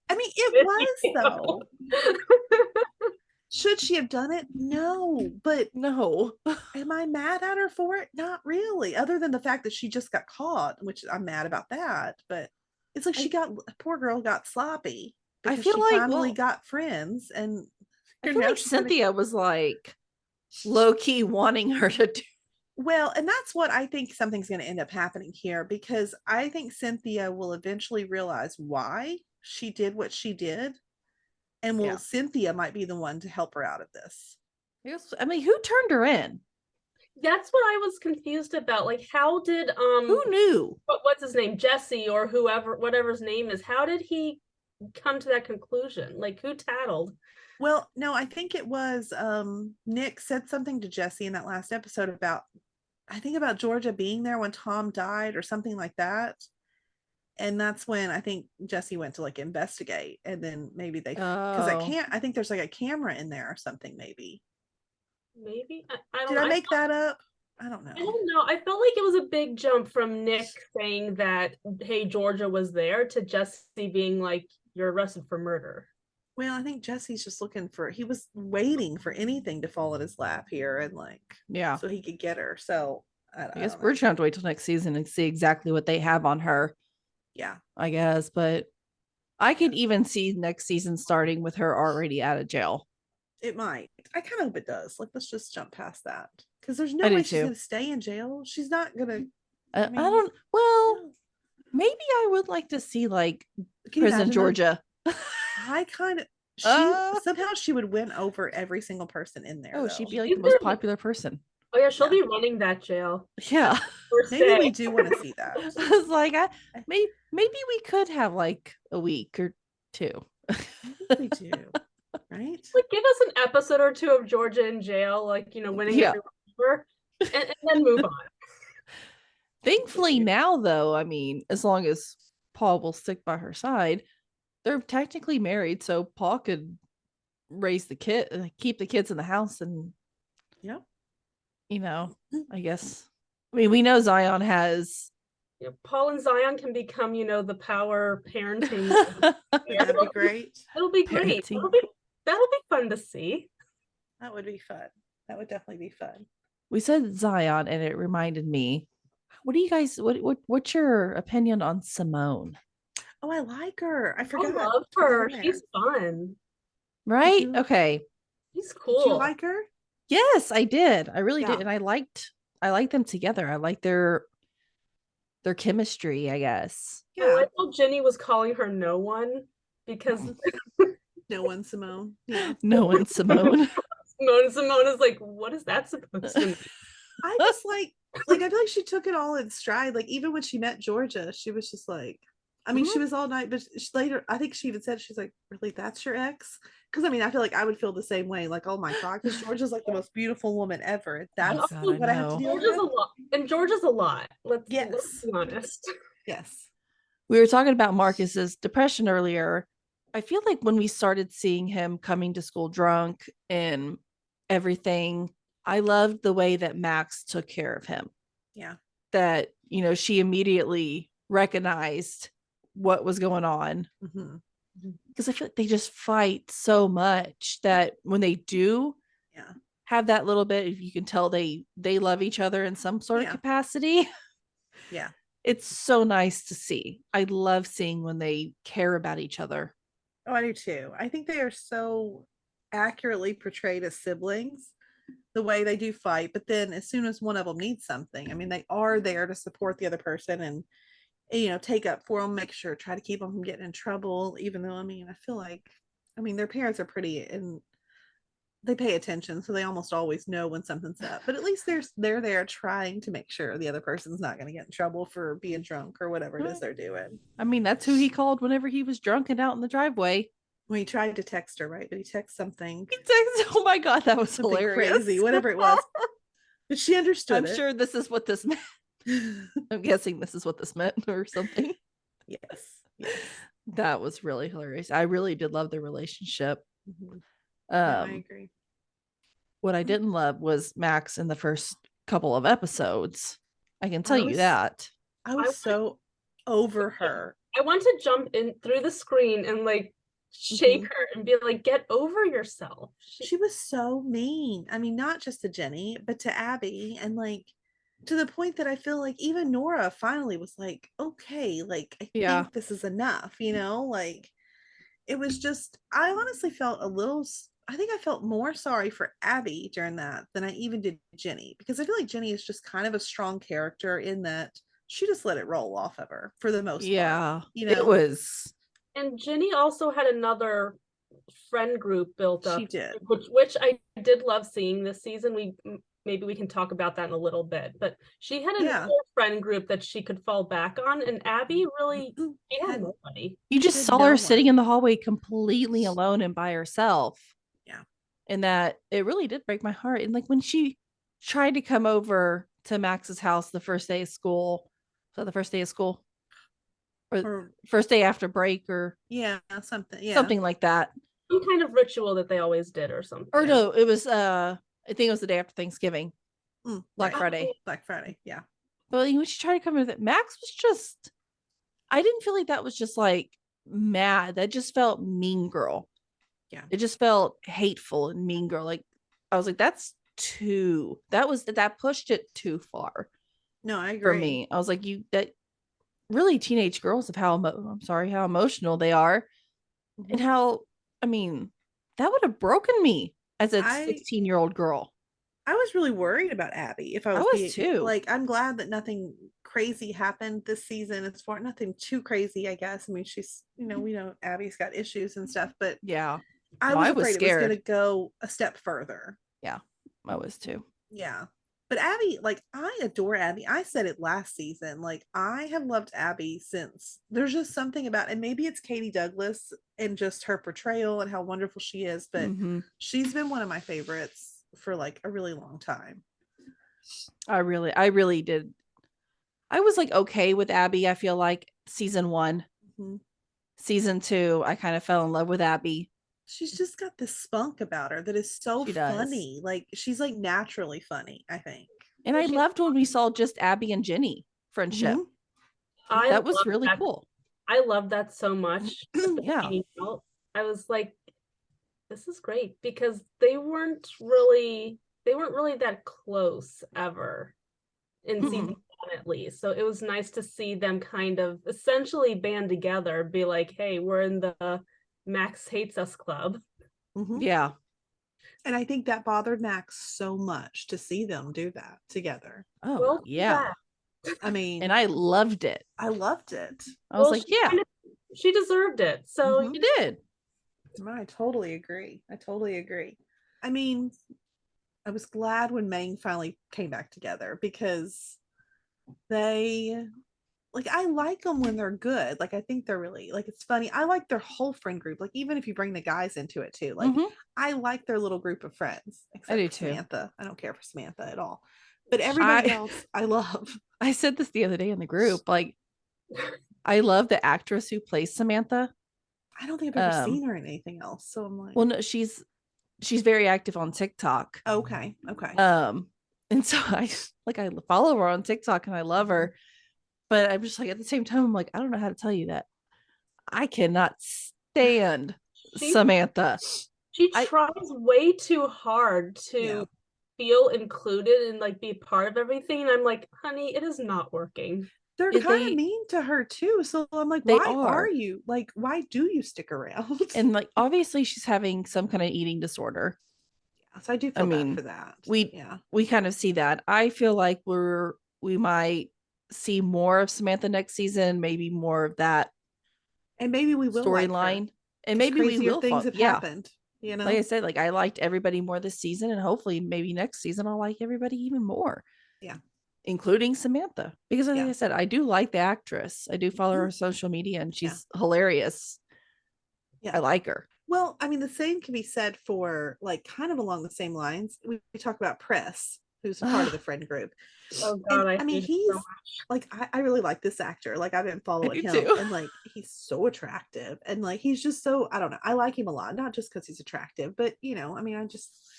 [SPEAKER 3] I mean, it was though. Should she have done it? No, but
[SPEAKER 2] No.
[SPEAKER 3] am I mad at her for it? Not really, other than the fact that she just got caught, which I'm mad about that. But it's like poor girl got sloppy because
[SPEAKER 2] feel
[SPEAKER 3] she
[SPEAKER 2] like,
[SPEAKER 3] finally got friends, and
[SPEAKER 2] I feel like Cynthia was like low key wanting her to do.
[SPEAKER 3] Well, and that's what I think something's going to end up happening here, because I think Cynthia will eventually realize why she did what she did. And Cynthia might be the one to help her out of this.
[SPEAKER 2] Yes, I mean, who turned her in?
[SPEAKER 4] That's what I was confused about. Like, how did
[SPEAKER 2] who knew?
[SPEAKER 4] What's his name? Jesse or whatever his name is. How did he come to that conclusion? Like, who tattled?
[SPEAKER 3] Well, no, I think it was Nick said something to Jesse in that last episode about Georgia being there when Tom died or something like that. And that's when I think Jesse went to like investigate, and then maybe because I think there's like a camera in there or something, maybe.
[SPEAKER 4] I don't
[SPEAKER 3] Did I make that up? I don't know.
[SPEAKER 4] I don't know. I felt like it was a big jump from Nick saying that, hey, Georgia was there, to Jesse being like, you're arrested for murder.
[SPEAKER 3] Well, I think Jesse's just he was waiting for anything to fall in his lap here, and so he could get her. So
[SPEAKER 2] I guess we're just gonna have to wait till next season and see exactly what they have on her.
[SPEAKER 3] Yeah,
[SPEAKER 2] I guess, but I could even see next season starting with her already out of jail.
[SPEAKER 3] It might. I kind of hope it does. Like, let's just jump past that, because there's no way she's gonna stay in jail. She's not gonna.
[SPEAKER 2] I don't. Well, maybe I would like to see like prison Georgia.
[SPEAKER 3] I kind of. Somehow she would win over every single person in there.
[SPEAKER 2] Oh, she'd be like the most popular person.
[SPEAKER 4] Oh yeah, she'll be running that jail.
[SPEAKER 2] Yeah,
[SPEAKER 3] maybe we do want to see that.
[SPEAKER 2] I was like, maybe we could have like a week or two.
[SPEAKER 3] We do, right?
[SPEAKER 4] Like, give us an episode or two of Georgia in jail, like, winning everyone over, and then move on.
[SPEAKER 2] Thankfully now, though, I mean, as long as Paul will stick by her side, they're technically married, so Paul could raise the kid, keep the kids in the house, and I guess. I mean, we know Zion has.
[SPEAKER 4] Paul and Zion can become, the power parenting.
[SPEAKER 3] That'd be great.
[SPEAKER 4] It'll be great. That'll be fun to see.
[SPEAKER 3] That would be fun. That would definitely be fun.
[SPEAKER 2] We said Zion, and it reminded me. What do you guys? What's your opinion on Simone?
[SPEAKER 3] Oh, I like her. I
[SPEAKER 4] I
[SPEAKER 3] forgot.
[SPEAKER 4] love
[SPEAKER 3] to put that
[SPEAKER 4] her.
[SPEAKER 3] in there.
[SPEAKER 4] She's fun.
[SPEAKER 2] Right?
[SPEAKER 3] you-
[SPEAKER 2] Okay.
[SPEAKER 4] She's
[SPEAKER 3] Did you
[SPEAKER 4] cool.
[SPEAKER 3] like her?
[SPEAKER 2] Yes, I did. I really
[SPEAKER 3] Yeah.
[SPEAKER 2] did. And I liked them together. I like their chemistry, I guess.
[SPEAKER 4] I
[SPEAKER 3] Yeah.
[SPEAKER 4] like how Ginny was calling her no one because
[SPEAKER 3] No one, Simone. Yeah.
[SPEAKER 2] No one, Simone.
[SPEAKER 4] Simone is like, what is that supposed to mean?
[SPEAKER 3] I just like I feel like she took it all in stride. Like even when she met Georgia, she was just like, I mean, she was all night, but later, I think she even said, she's like, really, that's your ex? Because I mean, I feel like I would feel the same way. Like, oh my God, because Georgia's like the most beautiful woman ever. That's
[SPEAKER 2] God, I
[SPEAKER 3] what I have to
[SPEAKER 2] know.
[SPEAKER 3] deal
[SPEAKER 4] Georgia's
[SPEAKER 3] with.
[SPEAKER 4] a lot. And Georgia's a lot. Let's
[SPEAKER 3] Yes.
[SPEAKER 4] be honest.
[SPEAKER 3] Yes.
[SPEAKER 2] We were talking about Marcus's depression earlier. I feel like when we started seeing him coming to school drunk and everything, I loved the way that Max took care of him.
[SPEAKER 3] Yeah.
[SPEAKER 2] That, she immediately recognized what was going on.
[SPEAKER 3] Mm-hmm.
[SPEAKER 2] Because I feel like they just fight so much that when they do have that little bit, you can tell they love each other in some sort of capacity.
[SPEAKER 3] Yeah.
[SPEAKER 2] It's so nice to see. I love seeing when they care about each other.
[SPEAKER 3] Oh, I do too. I think they are so accurately portrayed as siblings, the way they do fight. But then as soon as one of them needs something, I mean, they are there to support the other person and take up for them, make sure, try to keep them from getting in trouble. Even though, I mean, I feel like, their parents are pretty and they pay attention, so they almost always know when something's up. But at least they're there trying to make sure the other person's not going to get in trouble for being drunk or whatever it is they're doing.
[SPEAKER 2] I mean, that's who he called whenever he was drunk and out in the driveway.
[SPEAKER 3] Well, he tried to text her, right? But he texted something.
[SPEAKER 2] Oh my God, that was
[SPEAKER 3] something
[SPEAKER 2] hilarious.
[SPEAKER 3] crazy, whatever it was. But she understood.
[SPEAKER 2] I'm sure this is what this meant. I'm guessing this is what this meant or something.
[SPEAKER 3] Yes.
[SPEAKER 2] That was really hilarious. I really did love their relationship.
[SPEAKER 3] Mm-hmm. I agree.
[SPEAKER 2] What I didn't love was Max in the first couple of episodes. I can tell you that.
[SPEAKER 3] I was so over her.
[SPEAKER 4] I want to jump in through the screen and like shake her and be like, get over yourself.
[SPEAKER 3] She was so mean. I mean, not just to Jenny, but to Abby. And like, to the point that I feel like even Nora finally was like, okay, like, I think this is enough, like, it was just, I honestly felt I think I felt more sorry for Abby during that than I even did Jenny, because I feel like Jenny is just kind of a strong character in that she just let it roll off of her for the most part.
[SPEAKER 2] It was.
[SPEAKER 4] And Ginny also had another friend group built up.
[SPEAKER 3] She did.
[SPEAKER 4] Which I did love seeing this season. Maybe we can talk about that in a little bit, but she had another friend group that she could fall back on, and Abby really, she had nobody.
[SPEAKER 2] You just saw her sitting in the hallway completely alone and by herself.
[SPEAKER 3] Yeah.
[SPEAKER 2] And that it really did break my heart. And like when she tried to come over to Max's house the first day of school, so the first day of school or first day after break or something like that.
[SPEAKER 4] Some kind of ritual that they always did or something.
[SPEAKER 2] Or no, it was I think it was the day after Thanksgiving. Black Friday.
[SPEAKER 3] Yeah.
[SPEAKER 2] But when she tried to come in, that Max was just, I didn't feel like that was just like mad. That just felt mean girl.
[SPEAKER 3] Yeah.
[SPEAKER 2] It just felt hateful and mean girl. Like I was like, that pushed it too far.
[SPEAKER 3] No, I agree.
[SPEAKER 2] For me, I was like, that really teenage girls of how emotional they are, and how, I mean, that would have broken me as a 16-year-old girl.
[SPEAKER 3] I was really worried about Abby. If I was too. Like, I'm glad that nothing crazy happened this season. It's for nothing too crazy, I guess. I mean, she's, we know Abby's got issues and stuff, but I was afraid it was going to go a step further.
[SPEAKER 2] Yeah, I was too.
[SPEAKER 3] Yeah. But Abby, like, I adore Abby. I said it last season. Like, I have loved Abby since. There's just something about, and maybe it's Katie Douglas and just her portrayal and how wonderful she is, but she's been one of my favorites for like a really long time.
[SPEAKER 2] I really did. I was like okay with Abby. I feel like season 1, season 2, I kind of fell in love with Abby.
[SPEAKER 3] She's just got this spunk about her that is so funny. Like, she's like naturally funny, I think.
[SPEAKER 2] And I loved when we saw just Abby and Ginny friendship. That was really cool.
[SPEAKER 4] I love that so much.
[SPEAKER 2] Yeah.
[SPEAKER 4] I was like, this is great, because they weren't really that close ever in season one at least. So it was nice to see them kind of essentially band together, be like, hey, we're in the Max hates us club.
[SPEAKER 3] Mhm.
[SPEAKER 2] Yeah.
[SPEAKER 3] And I think that bothered Max so much to see them do that together.
[SPEAKER 2] Oh,
[SPEAKER 4] Well,
[SPEAKER 2] yeah.
[SPEAKER 3] I mean,
[SPEAKER 2] And I loved it.
[SPEAKER 3] I loved it.
[SPEAKER 2] I was like, yeah,
[SPEAKER 4] she deserved it. So
[SPEAKER 3] Mhm.
[SPEAKER 2] you did.
[SPEAKER 3] I totally agree. I totally agree. I mean, I was glad when Meng finally came back together because they like I like them when they're good. Like I think they're really like it's funny. I like their whole friend group. Like even if you bring the guys into it too. Like
[SPEAKER 2] Mhm.
[SPEAKER 3] I like their little group of friends. Except
[SPEAKER 2] do
[SPEAKER 3] for
[SPEAKER 2] too.
[SPEAKER 3] Samantha. I don't care for Samantha at all. But everybody else I love.
[SPEAKER 2] I said this the other day in the group. Like, I love the actress who plays Samantha.
[SPEAKER 3] I don't think I've ever seen her in anything else. So I'm like,
[SPEAKER 2] well, no, she's very active on TikTok.
[SPEAKER 3] okay.
[SPEAKER 2] And so I follow her on TikTok and I love her. But I'm just like at the same time, I'm like, I don't know how to tell you that. I cannot stand Samantha.
[SPEAKER 4] She tries way too hard to feel included and like be part of everything. And I'm like, honey, it is not working.
[SPEAKER 3] They're kind of mean to her too. So I'm like, why are you like, why do you stick around?
[SPEAKER 2] And like, obviously she's having some kind of eating disorder.
[SPEAKER 3] So I do feel bad for that.
[SPEAKER 2] We kind of see that. I feel like we might see more of Samantha next season, maybe more of that,
[SPEAKER 3] and maybe we will
[SPEAKER 2] storyline,
[SPEAKER 3] like
[SPEAKER 2] and maybe we will.
[SPEAKER 3] Things have happened. You know,
[SPEAKER 2] like I said, like I liked everybody more this season, and hopefully, maybe next season I'll like everybody even more.
[SPEAKER 3] Yeah,
[SPEAKER 2] including Samantha, because like I said, I do like the actress. I do follow her social media, and she's hilarious. I like her.
[SPEAKER 3] Well, I mean, the same can be said for like kind of along the same lines. We talk about Press, who's a part of the friend group.
[SPEAKER 4] Oh God,
[SPEAKER 3] I mean, he's
[SPEAKER 4] so
[SPEAKER 3] like, I really like this actor. Like, I've been following him,
[SPEAKER 2] too.
[SPEAKER 3] and like, he's so attractive, and like, he's just so I don't know. I like him a lot, not just because he's attractive, but you know, I mean,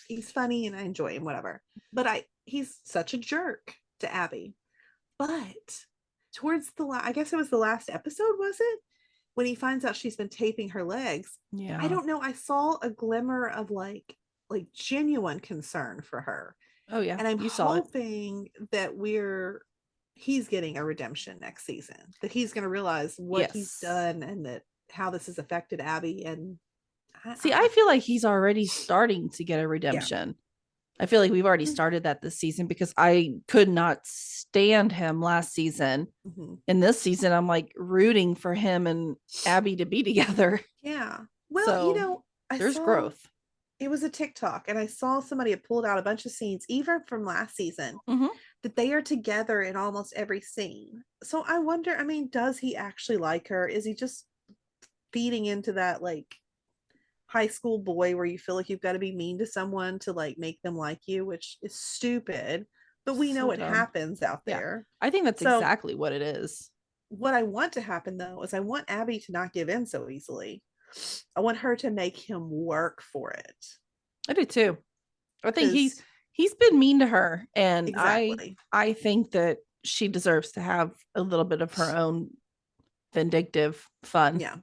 [SPEAKER 3] he's funny and I enjoy him, whatever. But he's such a jerk to Abby. But towards I guess it was the last episode, was it? When he finds out she's been taping her legs.
[SPEAKER 2] Yeah.
[SPEAKER 3] I don't know. I saw a glimmer of like genuine concern for her.
[SPEAKER 2] Oh yeah.
[SPEAKER 3] And I'm hoping that he's getting a redemption next season, that he's going to realize what he's done and that how this has affected Abby. And
[SPEAKER 2] I feel like he's already starting to get a redemption. I feel like we've already started that this season because I could not stand him last season. And this season, I'm like rooting for him and Abby to be together.
[SPEAKER 3] Yeah. Well, you know,
[SPEAKER 2] there's growth.
[SPEAKER 3] It was a TikTok and I saw somebody had pulled out a bunch of scenes, even from last season, that they are together in almost every scene. So I wonder, I mean, does he actually like her? Is he just feeding into that like high school boy where you feel like you've got to be mean to someone to like make them like you, which is stupid, but we know it happens out there.
[SPEAKER 2] I think that's exactly what it is.
[SPEAKER 3] What I want to happen though is I want Abby to not give in so easily. I want her to make him work for it.
[SPEAKER 2] I do too. I think he's been mean to her, and I think that she deserves to have a little bit of her own vindictive fun.
[SPEAKER 3] Yeah,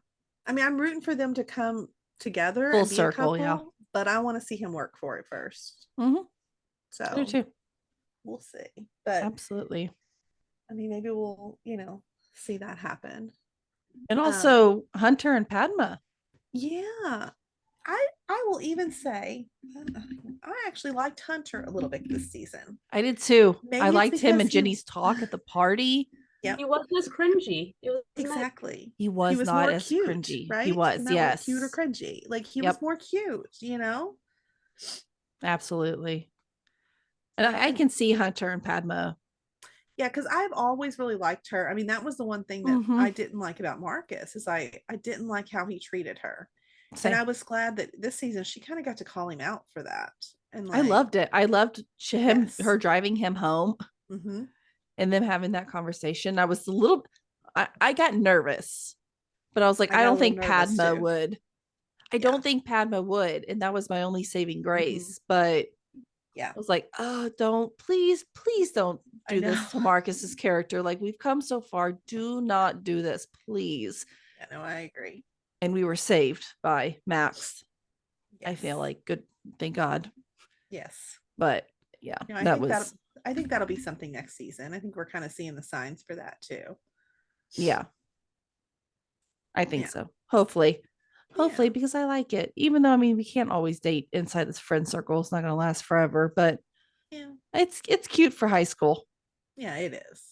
[SPEAKER 3] I mean, I'm rooting for them to come together
[SPEAKER 2] full
[SPEAKER 3] and be
[SPEAKER 2] circle,
[SPEAKER 3] a couple, but I want to see him work for it first. So
[SPEAKER 2] I do too.
[SPEAKER 3] We'll see, but
[SPEAKER 2] absolutely.
[SPEAKER 3] I mean, maybe we'll see that happen.
[SPEAKER 2] And also Hunter and Padma.
[SPEAKER 3] Yeah, I will even say I actually liked Hunter a little bit this season.
[SPEAKER 2] I did too.
[SPEAKER 3] Maybe
[SPEAKER 2] I liked him and Ginny's talk at the party.
[SPEAKER 3] Yeah,
[SPEAKER 4] he wasn't as cringy.
[SPEAKER 3] Exactly.
[SPEAKER 2] He was not as
[SPEAKER 3] cute,
[SPEAKER 2] cringy.
[SPEAKER 3] right?
[SPEAKER 2] He was, yes.
[SPEAKER 3] Cute or cringy. Like he was more cute, you know?
[SPEAKER 2] Absolutely. And I can see Hunter and Padma.
[SPEAKER 3] Yeah, because I've always really liked her. I mean, that was the one thing that I didn't like about Marcus is I didn't like how he treated her. Same. And I was glad that this season she kind of got to call him out for that. And
[SPEAKER 2] I loved it. I loved her driving him home and them having that conversation. I was I got nervous, but I was like, I don't think Padma would. I don't think Padma would. And that was my only saving grace. But I was like, oh, please don't do this to Marcus's character. Like, we've come so far. Do not do this, please.
[SPEAKER 3] Yeah, no, I agree.
[SPEAKER 2] And we were saved by Max. Yes. I feel like good. Thank God.
[SPEAKER 3] Yes.
[SPEAKER 2] But yeah, that was.
[SPEAKER 3] I think that'll be something next season. I think we're kind of seeing the signs for that too.
[SPEAKER 2] Yeah. I think
[SPEAKER 3] Yeah.
[SPEAKER 2] so. Hopefully. Hopefully,
[SPEAKER 3] Yeah.
[SPEAKER 2] because I like it. Even though, I mean, we can't always date inside this friend circle. It's not going to last forever, but
[SPEAKER 3] Yeah.
[SPEAKER 2] it's cute for high school.
[SPEAKER 3] Yeah, it is.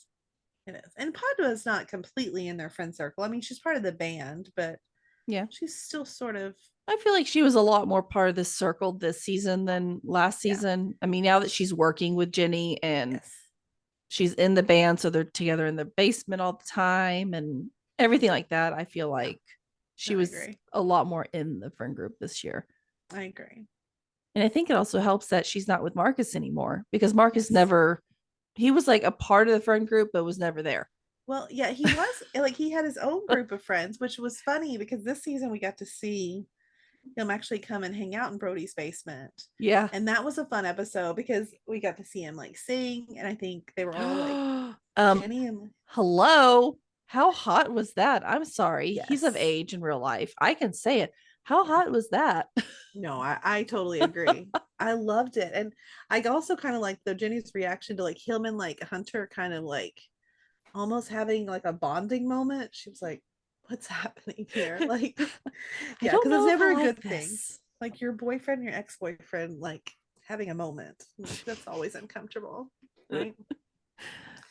[SPEAKER 3] It is. And Padua is not completely in their friend circle. I mean, she's part of the band, but
[SPEAKER 2] Yeah.
[SPEAKER 3] she's still sort of.
[SPEAKER 2] I feel like she was a lot more part of this circle this season than last
[SPEAKER 3] Yeah.
[SPEAKER 2] season. I mean, now that she's working with Ginny and
[SPEAKER 3] Yes.
[SPEAKER 2] she's in the band, so they're together in the basement all the time and everything like that, I feel like she
[SPEAKER 3] No, I
[SPEAKER 2] was
[SPEAKER 3] agree.
[SPEAKER 2] a lot more in the friend group this year.
[SPEAKER 3] I agree.
[SPEAKER 2] And I think it also helps that she's not with Marcus anymore, because Marcus
[SPEAKER 3] Yes.
[SPEAKER 2] he was like a part of the friend group, but was never there.
[SPEAKER 3] Well, yeah, he was like he had his own group of friends, which was funny because this season we got to see him actually come and hang out in Brody's basement.
[SPEAKER 2] Yeah.
[SPEAKER 3] And that was a fun episode because we got to see him like sing, and I think they were all like Jenny and
[SPEAKER 2] hello. How hot was that? I'm sorry. He's of
[SPEAKER 3] Yes.
[SPEAKER 2] age in real life. I can say it. How hot was that?
[SPEAKER 3] No, I totally agree. I loved it. And I also kind of like the Jenny's reaction to like him and like Hunter kind of like almost having like a bonding moment. She was like, what's happening here? Like, yeah, because it's never a good thing. Like your boyfriend, your ex-boyfriend, like having a moment. Like, that's always uncomfortable, right?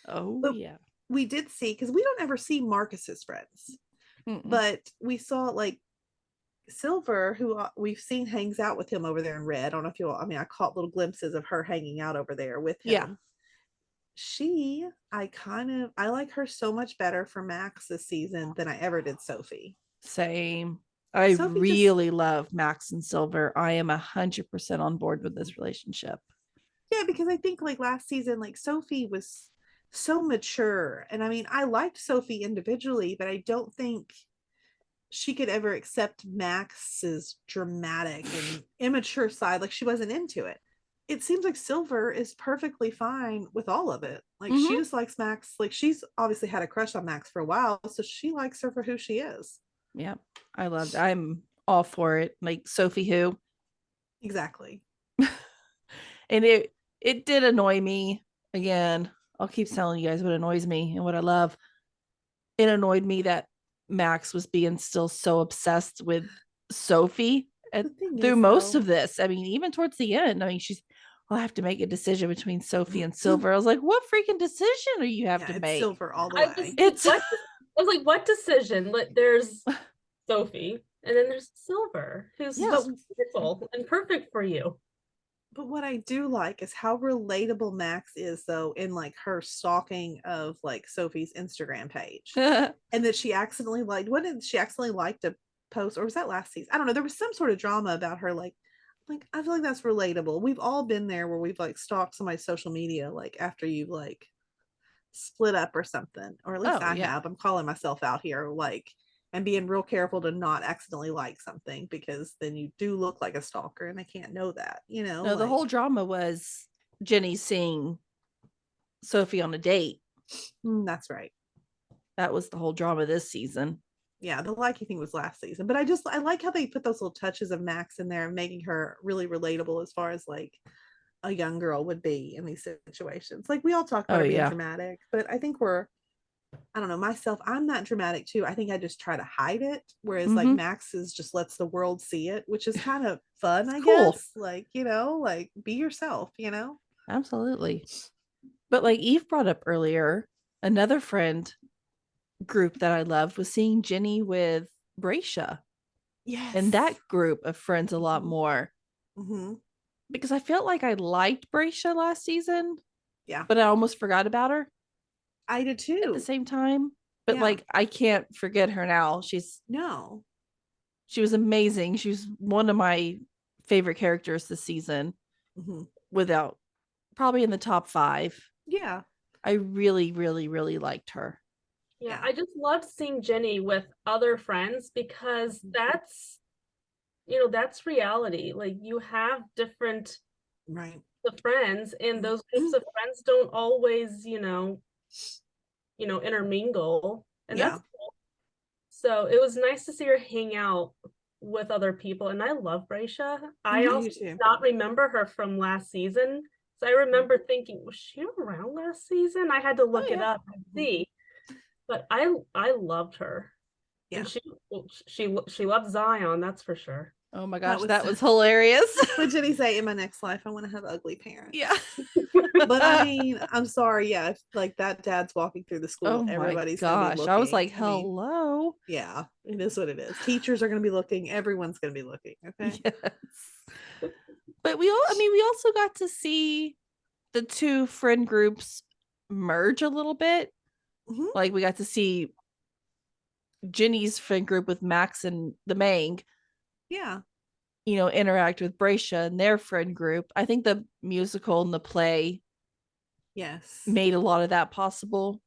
[SPEAKER 2] Oh,
[SPEAKER 3] But
[SPEAKER 2] yeah.
[SPEAKER 3] we did see, because we don't ever see Marcus's friends, but we saw like Silver, who we've seen hangs out with him over there in Red. I don't know if you all, I mean, I caught little glimpses of her hanging out over there with him. Yeah. I like her so much better for Max this season than I ever did Sophie.
[SPEAKER 2] Same. I
[SPEAKER 3] Sophie
[SPEAKER 2] really love Max and Silver. I am 100% on board with this relationship.
[SPEAKER 3] Yeah, because I think like last season, like Sophie was so mature. And I mean, I liked Sophie individually, but I don't think she could ever accept Max's dramatic and immature side. Like she wasn't into it. It seems like Silver is perfectly fine with all of it. Like she just likes Max. Like she's obviously had a crush on Max for a while, so she likes her for who she is.
[SPEAKER 2] Yeah, I'm all for it. Like Sophie who.
[SPEAKER 3] Exactly.
[SPEAKER 2] And it did annoy me. Again, I'll keep telling you guys what annoys me and what I love. It annoyed me that Max was being still so obsessed with Sophie through most of this. I mean, even towards the end, I mean, I have to make a decision between Sophie and Silver. I was like, what freaking decision are you have to make?
[SPEAKER 3] Silver all the way.
[SPEAKER 4] I was like, what decision? There's Sophie, and then there's Silver, who's wonderful and perfect for you.
[SPEAKER 3] But what I do like is how relatable Max is, though, in like her stalking of like Sophie's Instagram page, and that she accidentally liked. What did she accidentally like to post, or was that last season? I don't know. There was some sort of drama about her. Like I feel like that's relatable. We've all been there where we've like stalked somebody's social media, like after you've like split up or something, or at least I have. I'm calling myself out here, like. And being real careful to not accidentally like something, because then you do look like a stalker and they can't know that, you know.
[SPEAKER 2] No, the whole drama was Jenny seeing Sophie on a date.
[SPEAKER 3] That's right.
[SPEAKER 2] That was the whole drama this season.
[SPEAKER 3] Yeah, the liking thing was last season, but I like how they put those little touches of Max in there, making her really relatable as far as like a young girl would be in these situations. Like we all talk about her being dramatic, but I think I don't know, myself, I'm not dramatic too. I think I just try to hide it. Whereas like Max just lets the world see it, which is kind of fun, I guess. Like, you know, like be yourself, you know?
[SPEAKER 2] Absolutely. But like Eve brought up earlier, another friend group that I loved was seeing Ginny with Bracia.
[SPEAKER 3] Yes.
[SPEAKER 2] And that group of friends a lot more. Because I felt like I liked Bracia last season.
[SPEAKER 3] Yeah.
[SPEAKER 2] But I almost forgot about her.
[SPEAKER 3] I did too.
[SPEAKER 2] At the same time. But like I can't forget her now. She was amazing. She was one of my favorite characters this season. Without probably in the top 5.
[SPEAKER 3] Yeah.
[SPEAKER 2] I really, really, really liked her.
[SPEAKER 4] Yeah, I just loved seeing Ginny with other friends, because that's reality. Like you have different friends, and those groups of friends don't always, intermingle, and that's cool. So it was nice to see her hang out with other people, and I love Bracia. I also did not remember her from last season, So I remember thinking, was she around last season? I had to look it
[SPEAKER 2] yeah.
[SPEAKER 4] up and see. But I loved her.
[SPEAKER 3] Yeah.
[SPEAKER 4] And she loved Zion, that's for sure.
[SPEAKER 2] Oh my gosh,
[SPEAKER 3] was-
[SPEAKER 2] that was hilarious.
[SPEAKER 3] What did he say? In my next life, I want to have ugly parents.
[SPEAKER 2] Yeah.
[SPEAKER 3] But I mean, I'm sorry. Yeah, if like that dad's walking through the school,
[SPEAKER 2] Oh my
[SPEAKER 3] everybody's gonna be
[SPEAKER 2] gosh.
[SPEAKER 3] looking.
[SPEAKER 2] I was like,
[SPEAKER 3] I mean,
[SPEAKER 2] hello.
[SPEAKER 3] yeah, it is what it is. Teachers are gonna be looking. Everyone's gonna be looking. Okay.
[SPEAKER 2] Yes. But we also got to see the two friend groups merge a little bit.
[SPEAKER 3] Mhm.
[SPEAKER 2] Like we got to see Ginny's friend group with Max and the Mang,
[SPEAKER 3] Yeah.
[SPEAKER 2] interact with Bracia and their friend group. I think the musical and the play
[SPEAKER 3] Yes.
[SPEAKER 2] made a lot of that possible.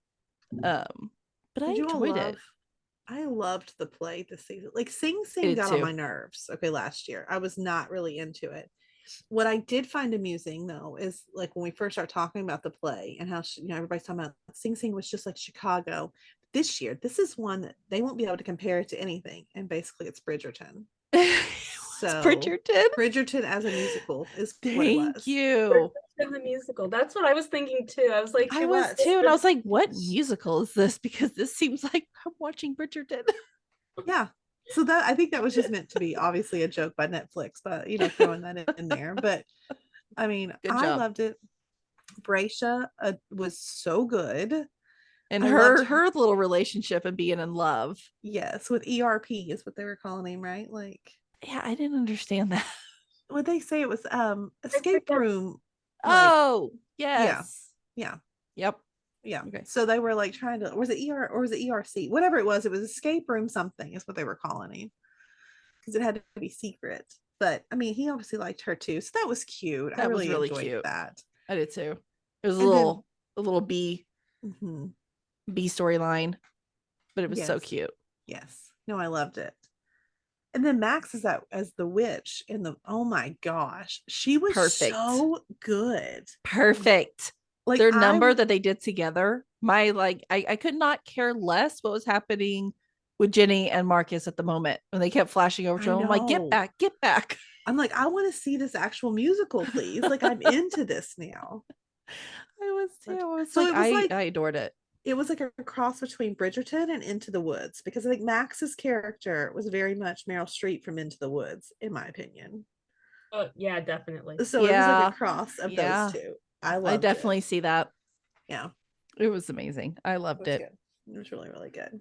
[SPEAKER 2] But I
[SPEAKER 3] Did you all
[SPEAKER 2] enjoyed
[SPEAKER 3] love?
[SPEAKER 2] it.
[SPEAKER 3] I loved the play this season. Like Sing Sing
[SPEAKER 2] did
[SPEAKER 3] got on
[SPEAKER 2] too.
[SPEAKER 3] my nerves. Okay, last year I was not really into it. What I did find amusing though is like when we first start talking about the play and how everybody's talking about Sing Sing was just like Chicago. This year, this is one that they won't be able to compare it to anything, and basically it's Bridgerton. So
[SPEAKER 2] Bridgerton.
[SPEAKER 3] Bridgerton as a musical is what it
[SPEAKER 2] Thank
[SPEAKER 3] was.
[SPEAKER 2] you.
[SPEAKER 4] In the musical. That's what I was thinking too. I was like,
[SPEAKER 2] I was
[SPEAKER 3] was.
[SPEAKER 2] too, and I was like, "What musical is this?" Because this seems like I'm watching Bridgerton.
[SPEAKER 3] Yeah. So that I think that was just meant to be obviously a joke by Netflix, but throwing that in there. But I mean,
[SPEAKER 2] Good
[SPEAKER 3] I
[SPEAKER 2] job.
[SPEAKER 3] loved it. Bracia was so good.
[SPEAKER 2] And
[SPEAKER 3] I
[SPEAKER 2] her
[SPEAKER 3] loved
[SPEAKER 2] her little relationship and being in love.
[SPEAKER 3] Yes, with ERP is what they were calling him, right? Like
[SPEAKER 2] Yeah, I didn't understand that.
[SPEAKER 3] what they say it was escape
[SPEAKER 4] forget.
[SPEAKER 3] room. Like,
[SPEAKER 2] Oh, yes.
[SPEAKER 3] yeah.
[SPEAKER 2] Yep.
[SPEAKER 3] Yeah.
[SPEAKER 2] Okay.
[SPEAKER 3] So they were like trying to was it ER or was it ERC? Whatever it was escape room something is what they were calling him. Because it had to be secret. But I mean, he obviously liked her too. So that was cute. I
[SPEAKER 2] That was
[SPEAKER 3] really
[SPEAKER 2] really
[SPEAKER 3] enjoyed
[SPEAKER 2] cute.
[SPEAKER 3] that.
[SPEAKER 2] I did too. It was
[SPEAKER 3] And then-
[SPEAKER 2] a little B
[SPEAKER 3] Mhm.
[SPEAKER 2] storyline, but it was so
[SPEAKER 3] Yes.
[SPEAKER 2] cute.
[SPEAKER 3] Yes. No, I loved it. And then Max is out as the witch in the oh my gosh, she was
[SPEAKER 2] Perfect.
[SPEAKER 3] so good.
[SPEAKER 2] Perfect.
[SPEAKER 3] Like
[SPEAKER 2] Their number that they did together, I could not care less what was happening with Ginny and Marcus at the moment when they kept flashing over to him. I'm like, get
[SPEAKER 3] know.
[SPEAKER 2] back, get back.
[SPEAKER 3] I'm like, I want to see this actual musical, please. Like, I'm into this now.
[SPEAKER 2] I was too. I was
[SPEAKER 3] So
[SPEAKER 2] like,
[SPEAKER 3] it was like
[SPEAKER 2] I adored it.
[SPEAKER 3] it was like a cross between Bridgerton and Into the Woods because I think Max's character was very much Meryl Streep from Into the Woods, in my opinion.
[SPEAKER 4] Yeah, definitely.
[SPEAKER 3] So it was like
[SPEAKER 2] Yeah.
[SPEAKER 3] a cross of
[SPEAKER 2] Yeah.
[SPEAKER 3] those two. I
[SPEAKER 2] I
[SPEAKER 3] loved
[SPEAKER 2] definitely
[SPEAKER 3] it.
[SPEAKER 2] see that.
[SPEAKER 3] Yeah,
[SPEAKER 2] It was amazing. I
[SPEAKER 3] it
[SPEAKER 2] loved
[SPEAKER 3] was
[SPEAKER 2] it.
[SPEAKER 3] good. It was really, really good.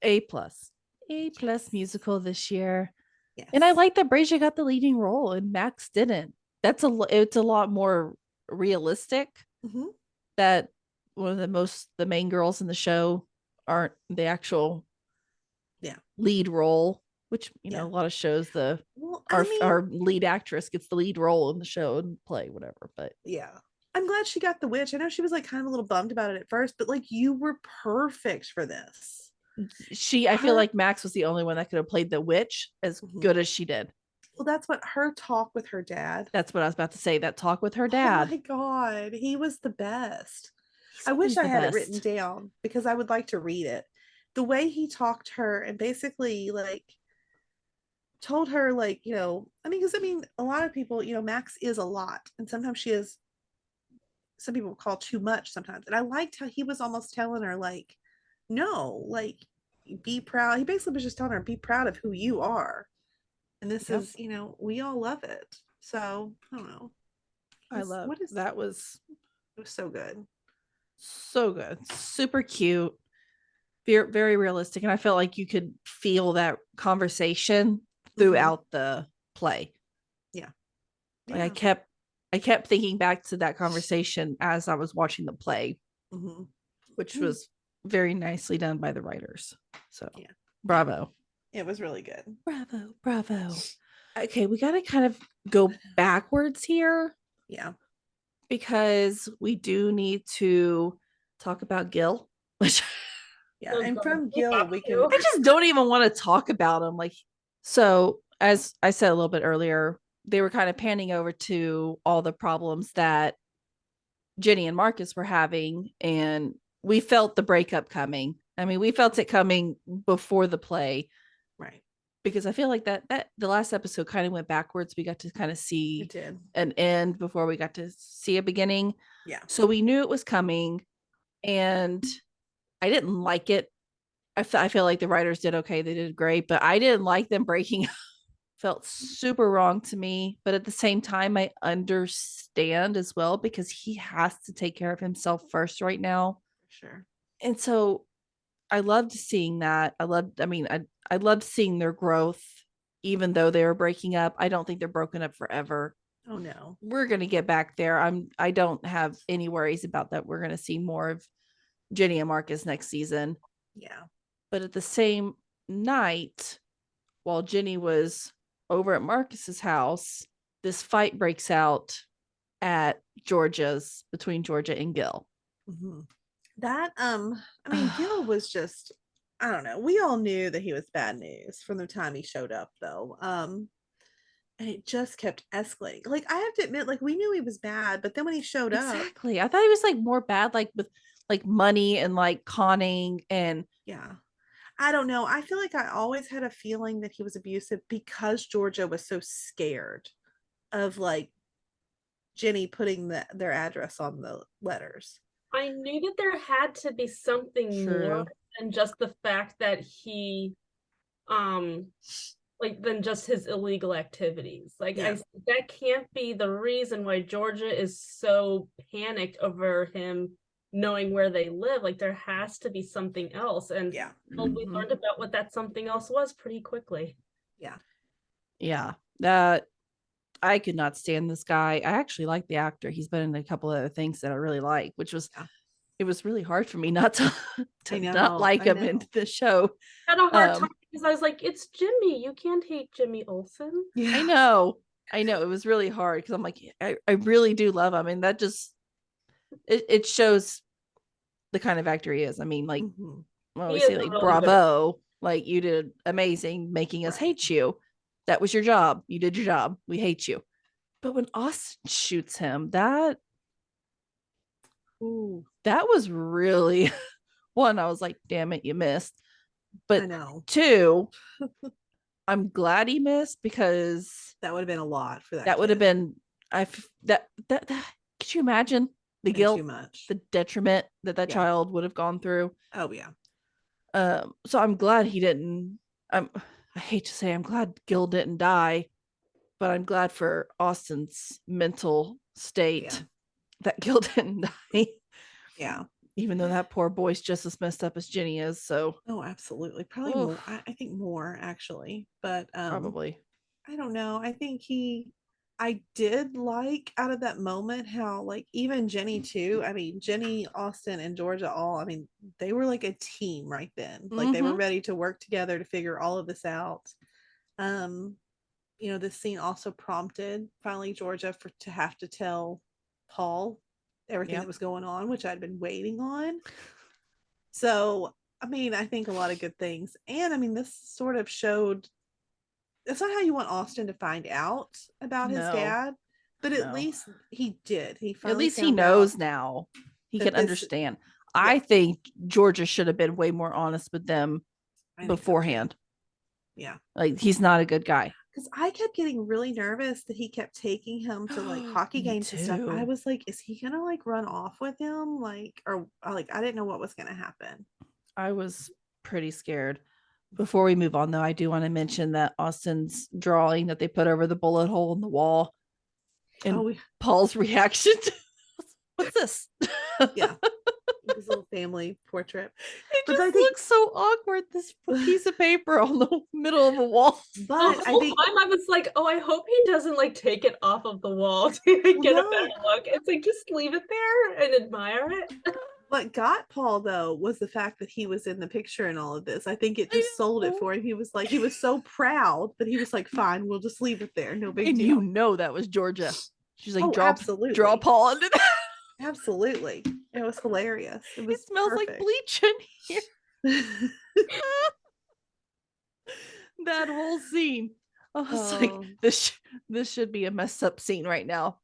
[SPEAKER 2] A plus. A plus musical this year.
[SPEAKER 3] Yes.
[SPEAKER 2] And I like that Brazia got the leading role and Max didn't. It's a lot more realistic
[SPEAKER 3] Mhm.
[SPEAKER 2] that one of the main girls in the show aren't the actual lead role, which a lot of shows
[SPEAKER 3] Well,
[SPEAKER 2] our lead actress gets the lead role in the show and play whatever. But
[SPEAKER 3] yeah. I'm glad she got the witch. I know she was like kind of a little bummed about it at first, but like you were perfect for this.
[SPEAKER 2] I feel like Max was the only one that could have played the witch as good as she did.
[SPEAKER 3] Well, that's what her talk with her dad.
[SPEAKER 2] That's what I was about to say. That talk with her
[SPEAKER 3] Oh
[SPEAKER 2] dad.
[SPEAKER 3] my God. He was the best.
[SPEAKER 2] He's
[SPEAKER 3] I wish
[SPEAKER 2] always
[SPEAKER 3] I
[SPEAKER 2] the
[SPEAKER 3] had it
[SPEAKER 2] best.
[SPEAKER 3] written down because I would like to read it. The way he talked to her and basically like told her like, because a lot of people, Max is a lot and sometimes she is some people call too much sometimes. And I liked how he was almost telling her like, no, like be proud. He basically was just telling her, be proud of who you are. And this is, we all love it. So I don't know.
[SPEAKER 2] That was
[SPEAKER 3] It was so good.
[SPEAKER 2] so good, super cute, very, very realistic, and I felt like you could feel that conversation throughout the play.
[SPEAKER 3] Yeah.
[SPEAKER 2] Like I kept thinking back to that conversation as I was watching the play, which was very nicely done by the writers. So bravo.
[SPEAKER 3] It was really good.
[SPEAKER 2] Bravo. Okay, we got to kind of go backwards here.
[SPEAKER 3] Yeah.
[SPEAKER 2] Because we do need to talk about Gil. Which
[SPEAKER 3] and from Gil, we can.
[SPEAKER 2] I just don't even want to talk about him. So as I said a little bit earlier, they were kind of panning over to all the problems that Ginny and Marcus were having, and we felt the breakup coming. I mean, we felt it coming before the play.
[SPEAKER 3] Right.
[SPEAKER 2] because I feel like that the last episode kind of went backwards. We got to kind of see
[SPEAKER 3] It did.
[SPEAKER 2] an end before we got to see a beginning.
[SPEAKER 3] Yeah.
[SPEAKER 2] So we knew it was coming, and I didn't like it. I feel like the writers did okay. They did great, but I didn't like them breaking up. Felt super wrong to me. But at the same time, I understand as well because he has to take care of himself first right now.
[SPEAKER 3] Sure.
[SPEAKER 2] And so I loved seeing that. I loved seeing their growth, even though they were breaking up. I don't think they're broken up forever.
[SPEAKER 3] Oh no.
[SPEAKER 2] We're gonna get back there. I don't have any worries about that. We're gonna see more of Ginny and Marcus next season.
[SPEAKER 3] Yeah.
[SPEAKER 2] But at the same night, while Ginny was over at Marcus's house, this fight breaks out at between Georgia and Gil.
[SPEAKER 3] Mm-hmm. That I mean, Gil was just, I don't know. We all knew that he was bad news from the time he showed up, though. And it just kept escalating. Like, I have to admit, like, we knew he was bad, but then when he showed up,
[SPEAKER 2] Exactly. I thought he was like more bad, like with like money and like conning and
[SPEAKER 3] yeah. I don't know. I feel like I always had a feeling that he was abusive because Georgia was so scared of like Ginny putting their address on the letters.
[SPEAKER 4] I knew that there had to be something more than just the fact that he like than just his illegal activities. Like
[SPEAKER 3] Yeah.
[SPEAKER 4] that can't be the reason why Georgia is so panicked over him knowing where they live. Like there has to be something else. And
[SPEAKER 3] Yeah.
[SPEAKER 4] well, we learned about what that something else was pretty quickly.
[SPEAKER 3] Yeah.
[SPEAKER 2] Yeah. That I could not stand this guy. I actually like the actor. He's been in a couple of other things that I really like, which was it was really hard for me not to not like him in the show.
[SPEAKER 4] I had a hard time because I was like, it's Jimmy. You can't hate Jimmy Olsen.
[SPEAKER 3] Yeah.
[SPEAKER 2] I know. It was really hard because I'm like, I really do love him. And that just it shows the kind of actor he is. I mean, like I always say, like,
[SPEAKER 4] really
[SPEAKER 2] bravo. Good. Like, you did amazing making us
[SPEAKER 3] Right.
[SPEAKER 2] hate you. That was your job. You did your job. We hate you. But when Austin shoots him, that was really one. I was like, damn it, you missed. But
[SPEAKER 3] I know.
[SPEAKER 2] Two, I'm glad he missed because
[SPEAKER 3] that would have been a lot for that.
[SPEAKER 2] That would have been that could you imagine the guilt,
[SPEAKER 3] too much.
[SPEAKER 2] the detriment that child would have gone through?
[SPEAKER 3] Oh yeah.
[SPEAKER 2] So I'm glad he didn't. I hate to say I'm glad Gil didn't die, but I'm glad for Austin's mental state that Gil didn't die.
[SPEAKER 3] Yeah.
[SPEAKER 2] Even though that poor boy's just as messed up as Ginny is. So
[SPEAKER 3] absolutely. Probably more. I think more actually, but
[SPEAKER 2] probably.
[SPEAKER 3] I don't know. I think I did like out of that moment how like even Ginny too. I mean, Ginny, Austin, and Georgia all, I mean, they were like a team right then. Like they were ready to work together to figure all of this out. You know, this scene also prompted finally Georgia to have to tell Paul everything that was going on, which I'd been waiting on. So, I mean, I think a lot of good things. And I mean, this sort of showed that's not how you want Austin to find out about his dad, but at least he did. He finally
[SPEAKER 2] at least he knows now. He can understand. I think Georgia should have been way more honest with them beforehand.
[SPEAKER 3] Yeah.
[SPEAKER 2] Like, he's not a good guy.
[SPEAKER 3] Because I kept getting really nervous that he kept taking him to like hockey games and stuff. I was like, is he gonna like run off with him? Like, or like, I didn't know what was gonna happen.
[SPEAKER 2] I was pretty scared. Before we move on, though, I do want to mention that Austin's drawing that they put over the bullet hole in the wall and Paul's reaction to, what's this?
[SPEAKER 3] Yeah. His little family portrait.
[SPEAKER 2] It just looks so awkward, this piece of paper on the middle of a wall.
[SPEAKER 3] But
[SPEAKER 4] the whole time I was like, oh, I hope he doesn't like take it off of the wall to get a better look. It's like, just leave it there and admire it.
[SPEAKER 3] What got Paul though was the fact that he was in the picture and all of this. I think it just sold it for him. He was like, he was so proud that he was like, fine, we'll just leave it there. No big deal.
[SPEAKER 2] You know that was Georgia. She's like,
[SPEAKER 3] absolutely.
[SPEAKER 2] Draw Paul into that.
[SPEAKER 3] Absolutely. It was hilarious. It
[SPEAKER 2] smells like bleach in here. That whole scene. I was like, this should be a messed up scene right now.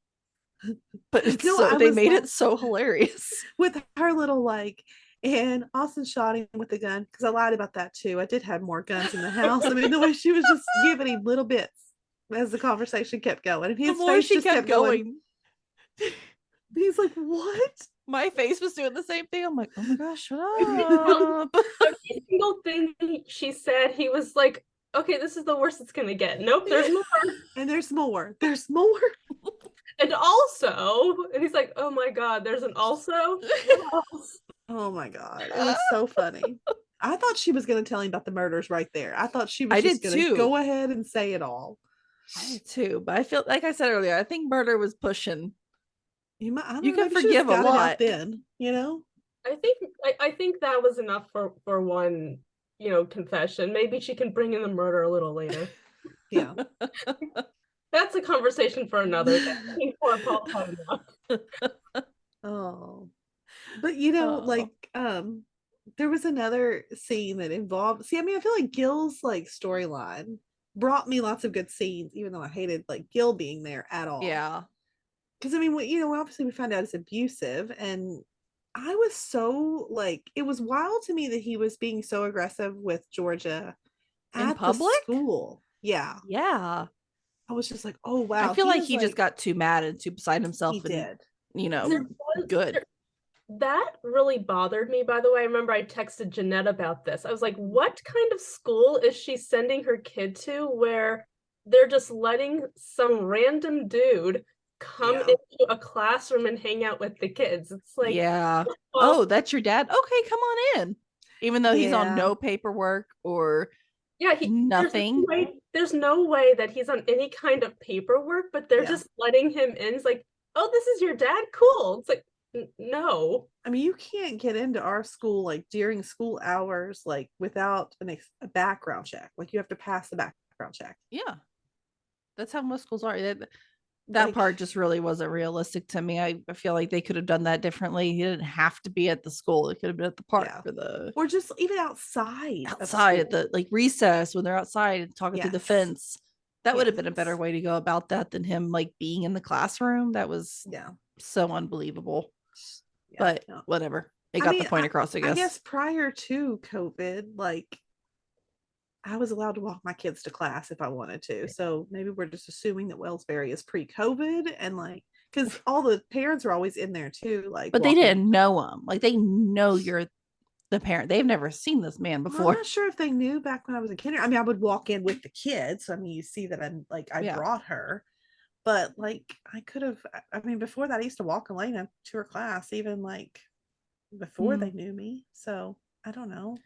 [SPEAKER 2] But it's they made it so hilarious.
[SPEAKER 3] With her little like, And Austin shot him with a gun because I lied about that too. I did have more guns in the house. I mean, the way she was just giving him little bits as the conversation kept going, and
[SPEAKER 2] The
[SPEAKER 3] his
[SPEAKER 2] more
[SPEAKER 3] face
[SPEAKER 2] she
[SPEAKER 3] just
[SPEAKER 2] kept going,
[SPEAKER 3] He's like, "What?"
[SPEAKER 2] my face was doing the same thing. I'm like, oh my gosh, shut
[SPEAKER 4] Well,
[SPEAKER 2] up.
[SPEAKER 4] every single thing she said, he was like, okay, this is the worst it's gonna get. Nope, there's more.
[SPEAKER 3] And there's more. There's more.
[SPEAKER 4] And also, and he's like, oh my god, there's an also. What else?
[SPEAKER 3] Oh my god, it was so funny. I thought she was going to tell him about the murders right there. I thought she was
[SPEAKER 2] I
[SPEAKER 3] just
[SPEAKER 2] did
[SPEAKER 3] going to
[SPEAKER 2] too.
[SPEAKER 3] go ahead and say it all.
[SPEAKER 2] I did too, but I feel like I said earlier, I think murder was pushing.
[SPEAKER 3] You might, I don't
[SPEAKER 2] You
[SPEAKER 3] know,
[SPEAKER 2] can
[SPEAKER 3] maybe she just
[SPEAKER 2] forgive a
[SPEAKER 3] got it out
[SPEAKER 2] lot.
[SPEAKER 3] then, you know?
[SPEAKER 4] I think that was enough for one, confession. Maybe she can bring in the murder a little later.
[SPEAKER 3] Yeah.
[SPEAKER 4] That's a conversation for another day. For Paul time now.
[SPEAKER 3] Oh. But you know, like there was another scene that involved, see, I mean, I feel like Gil's like storyline brought me lots of good scenes, even though I hated like Gil being there at all.
[SPEAKER 2] Yeah.
[SPEAKER 3] Because I mean, obviously we found out it's abusive, and I was so like, it was wild to me that he was being so aggressive with Georgia
[SPEAKER 2] In
[SPEAKER 3] at the
[SPEAKER 2] public?
[SPEAKER 3] school. Yeah.
[SPEAKER 2] Yeah.
[SPEAKER 3] I was just like, oh wow.
[SPEAKER 2] I feel like
[SPEAKER 3] is,
[SPEAKER 2] he just got too mad and too beside himself.
[SPEAKER 3] he
[SPEAKER 2] And,
[SPEAKER 3] did.
[SPEAKER 2] good.
[SPEAKER 4] That really bothered me, by the way. I remember I texted Jeanette about this. I was like, what kind of school is she sending her kid to where they're just letting some random dude come
[SPEAKER 3] Yeah.
[SPEAKER 4] into a classroom and hang out with the kids? It's like,
[SPEAKER 2] yeah.
[SPEAKER 4] well,
[SPEAKER 2] Oh, that's your dad? Okay, come on in. Even though he's on
[SPEAKER 3] Yeah.
[SPEAKER 2] no paperwork or
[SPEAKER 4] yeah,
[SPEAKER 2] nothing.
[SPEAKER 4] There's no way that he's on any kind of paperwork, but they're
[SPEAKER 3] Yeah.
[SPEAKER 4] just letting him in. It's like, oh, this is your dad? Cool. It's like, no.
[SPEAKER 3] I mean, you can't get into our school like during school hours, like without a background check. Like you have to pass the background check.
[SPEAKER 2] Yeah. That's how most schools are. That
[SPEAKER 3] Like,
[SPEAKER 2] part just really wasn't realistic to me. I feel like they could have done that differently. He didn't have to be at the school. It could have been at the park
[SPEAKER 3] Yeah.
[SPEAKER 2] for the
[SPEAKER 3] or just even outside of
[SPEAKER 2] outside at
[SPEAKER 3] school.
[SPEAKER 2] the like recess when they're outside and talking through the
[SPEAKER 3] Yes.
[SPEAKER 2] fence. That would have been a better
[SPEAKER 3] Yes.
[SPEAKER 2] way to go about that than him like being in the classroom. That was
[SPEAKER 3] Yeah.
[SPEAKER 2] so unbelievable.
[SPEAKER 3] Yeah,
[SPEAKER 2] But
[SPEAKER 3] no.
[SPEAKER 2] whatever. It
[SPEAKER 3] I
[SPEAKER 2] got
[SPEAKER 3] mean,
[SPEAKER 2] the point across, I guess.
[SPEAKER 3] I guess prior to COVID, like I was allowed to walk my kids to class if I wanted to. So maybe we're just assuming that Wellsbury is pre-COVID, and like because all the parents are always in there too, like.
[SPEAKER 2] But they
[SPEAKER 3] walking.
[SPEAKER 2] didn't know him. Like they know you're the parent. They've never seen this man
[SPEAKER 3] Well,
[SPEAKER 2] before.
[SPEAKER 3] I'm not sure if they knew back when I was a kindergarten. I mean, I would walk in with the kids. So I mean, you see that I'm like I
[SPEAKER 2] Yeah.
[SPEAKER 3] brought her, but like I could have. I mean, before that, I used to walk Elena to her class, even like before they knew me. So I don't know.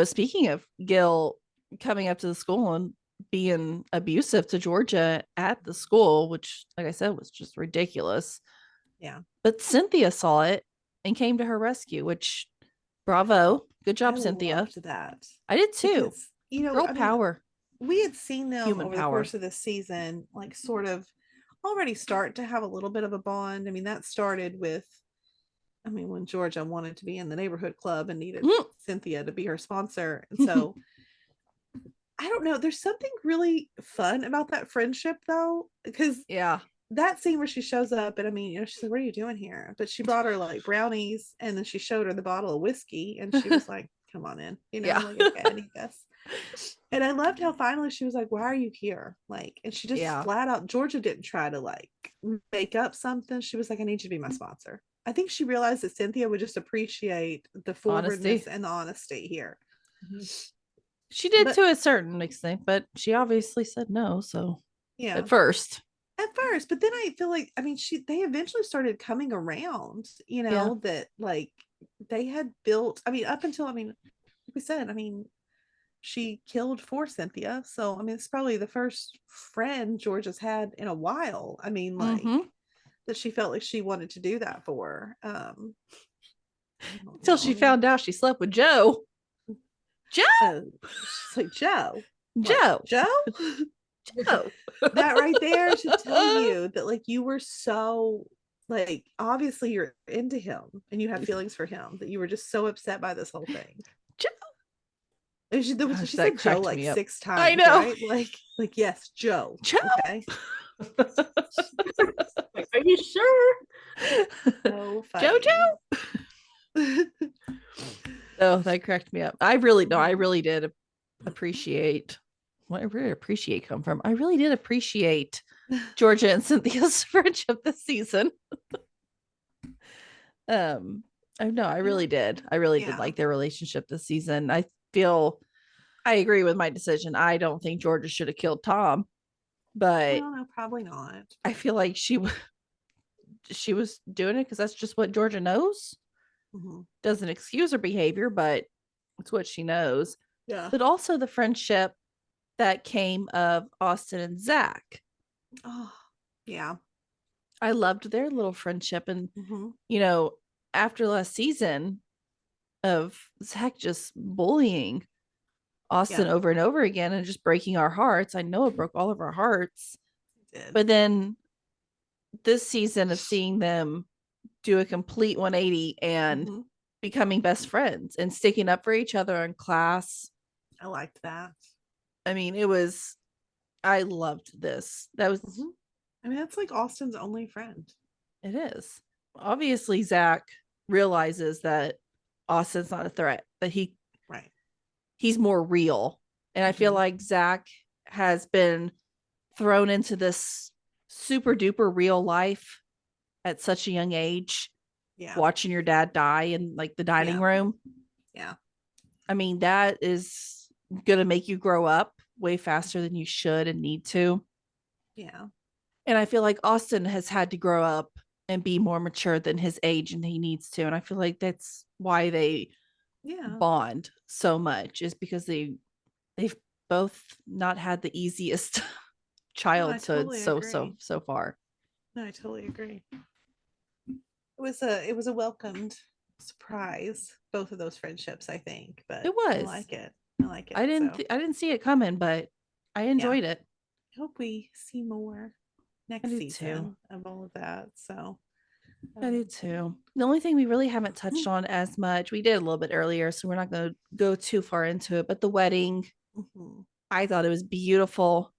[SPEAKER 2] Speaking of Gil coming up to the school and being abusive to Georgia at the school, which, like I said, was just ridiculous.
[SPEAKER 3] Yeah.
[SPEAKER 2] But Cynthia saw it and came to her rescue, which bravo. Good job,
[SPEAKER 3] I
[SPEAKER 2] Cynthia.
[SPEAKER 3] loved that.
[SPEAKER 2] I did too.
[SPEAKER 3] Because,
[SPEAKER 2] Girl
[SPEAKER 3] I mean,
[SPEAKER 2] power.
[SPEAKER 3] we had seen them
[SPEAKER 2] Human
[SPEAKER 3] over
[SPEAKER 2] power.
[SPEAKER 3] the course of this season, like sort of already start to have a little bit of a bond. I mean, that started with, when Georgia wanted to be in the neighborhood club and needed Cynthia to be her sponsor. And so I don't know. There's something really fun about that friendship though, because
[SPEAKER 2] Yeah.
[SPEAKER 3] that scene where she shows up and she's like, what are you doing here? But she brought her like brownies and then she showed her the bottle of whiskey and she was like, come on in,
[SPEAKER 2] Yeah.
[SPEAKER 3] like, okay, I need this. And I loved how finally she was like, why are you here? Like, and she just flat out, Georgia didn't try to like make up something. She was like, I need you to be my sponsor. I think she realized that Cynthia would just appreciate the forwardness and the honesty here.
[SPEAKER 2] She did to a certain extent, but she obviously said no. So
[SPEAKER 3] yeah,
[SPEAKER 2] at first,
[SPEAKER 3] but then I feel like, they eventually started coming around, that like they had built, up until, like we said, she killed for Cynthia. So, it's probably the first friend Georgia's had in a while. Like that she felt like she wanted to do that for.
[SPEAKER 2] Until she found out she slept with Joe. Joe!
[SPEAKER 3] She's like, Joe?
[SPEAKER 2] Joe?
[SPEAKER 3] Joe?
[SPEAKER 2] Joe.
[SPEAKER 3] That right there should tell you that like you were so like obviously you're into him and you have feelings for him, that you were just so upset by this whole thing.
[SPEAKER 2] Joe.
[SPEAKER 3] And she said Joe like 6 times.
[SPEAKER 2] I know.
[SPEAKER 3] Right? Like yes, Joe.
[SPEAKER 2] Joe.
[SPEAKER 3] Okay.
[SPEAKER 4] Like, are you sure?
[SPEAKER 3] So funny.
[SPEAKER 2] Jojo. Oh, that cracked me up. I really no, I really did appreciate where did appreciate come from? I really did appreciate Georgia and Cynthia's friendship this season. No, I really did. I really did like their relationship this season. I feel I agree with my decision. I don't think Georgia should have killed Tom, but
[SPEAKER 3] Well, no, probably not.
[SPEAKER 2] I feel like she was doing it because that's just what Georgia knows. Doesn't excuse her behavior, but it's what she knows.
[SPEAKER 3] Yeah.
[SPEAKER 2] But also the friendship that came of Austin and Zach.
[SPEAKER 3] Oh, yeah.
[SPEAKER 2] I loved their little friendship. And,
[SPEAKER 3] Mm-hmm.
[SPEAKER 2] you know, after last season of Zach just bullying Austin over and over again and just breaking our hearts, I know it broke all of our hearts. But then this season of seeing them do a complete 180 and becoming best friends and sticking up for each other in class.
[SPEAKER 3] I liked that.
[SPEAKER 2] I mean, I loved this. That was,
[SPEAKER 3] I mean, that's like Austin's only friend.
[SPEAKER 2] It is. Obviously, Zach realizes that Austin's not a threat, that he's more real. And I feel like Zach has been thrown into this super duper real life at such a young age. Yeah. Watching your dad die in like the dining room.
[SPEAKER 3] Yeah.
[SPEAKER 2] I mean, that is going to make you grow up way faster than you should and need to.
[SPEAKER 3] Yeah.
[SPEAKER 2] And I feel like Austin has had to grow up and be more mature than his age, and he needs to. And I feel like that's why they bond so much, is because they've both not had the easiest childhood so far.
[SPEAKER 3] No, I totally agree. It was a welcomed surprise, both of those friendships, I think. But
[SPEAKER 2] it was.
[SPEAKER 3] I like it.
[SPEAKER 2] I didn't see it coming, but I enjoyed it.
[SPEAKER 3] I hope we see more next season of all of that. So
[SPEAKER 2] I do too. The only thing we really haven't touched on as much, we did a little bit earlier, so we're not going to go too far into it, but the wedding, I thought it was beautiful.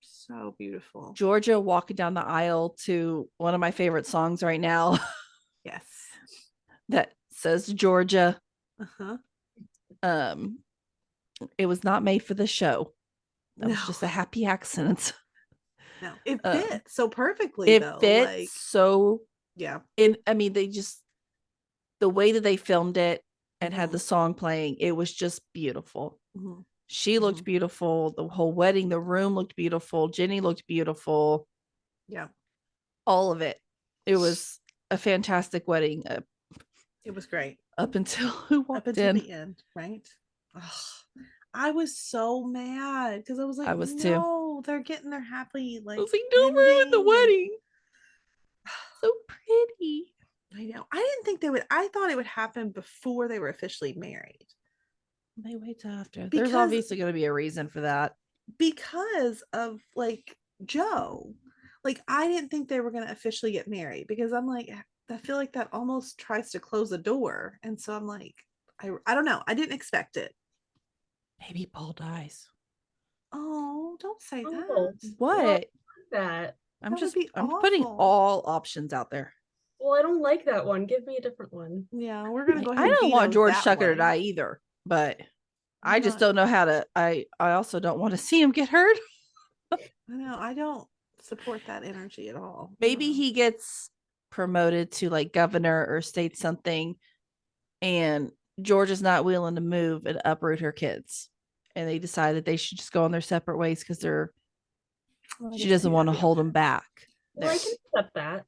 [SPEAKER 3] So beautiful.
[SPEAKER 2] Georgia walking down the aisle to one of my favorite songs right now.
[SPEAKER 3] Yes.
[SPEAKER 2] That says Georgia.
[SPEAKER 3] Uh-huh.
[SPEAKER 2] It was not made for the show. That was just a happy accident.
[SPEAKER 3] No, it fits so perfectly. It
[SPEAKER 2] fits so.
[SPEAKER 3] Yeah.
[SPEAKER 2] I mean, the way that they filmed it and had the song playing, it was just beautiful. She looked beautiful. The whole wedding, the room looked beautiful. Ginny looked beautiful.
[SPEAKER 3] Yeah.
[SPEAKER 2] All of it. It was a fantastic wedding.
[SPEAKER 3] It was great.
[SPEAKER 2] Up until who walked in.
[SPEAKER 3] The end, right? Ugh. I was so mad because I was like,
[SPEAKER 2] I was
[SPEAKER 3] no, they're getting their happy like.
[SPEAKER 2] Don't ruin the wedding. So pretty.
[SPEAKER 3] I know. I didn't think they would. I thought it would happen before they were officially married.
[SPEAKER 2] They wait till after. There's obviously going to be a reason for that.
[SPEAKER 3] Because of like Joe. Like, I didn't think they were going to officially get married because I'm like, I feel like that almost tries to close the door. And so I'm like, I don't know. I didn't expect it.
[SPEAKER 2] Maybe Paul dies.
[SPEAKER 3] Oh, don't say that.
[SPEAKER 2] What?
[SPEAKER 4] That.
[SPEAKER 2] I'm putting all options out there.
[SPEAKER 4] Well, I don't like that one. Give me a different one.
[SPEAKER 3] Yeah, we're gonna go ahead.
[SPEAKER 2] I don't want George Tucker to die either, but I just don't know how to. I also don't want to see him get hurt.
[SPEAKER 3] I know. I don't support that energy at all.
[SPEAKER 2] Maybe he gets promoted to like governor or state something, and George is not willing to move and uproot her kids, and they decide that they should just go on their separate ways because she doesn't want to hold them back.
[SPEAKER 4] Well, I can accept that.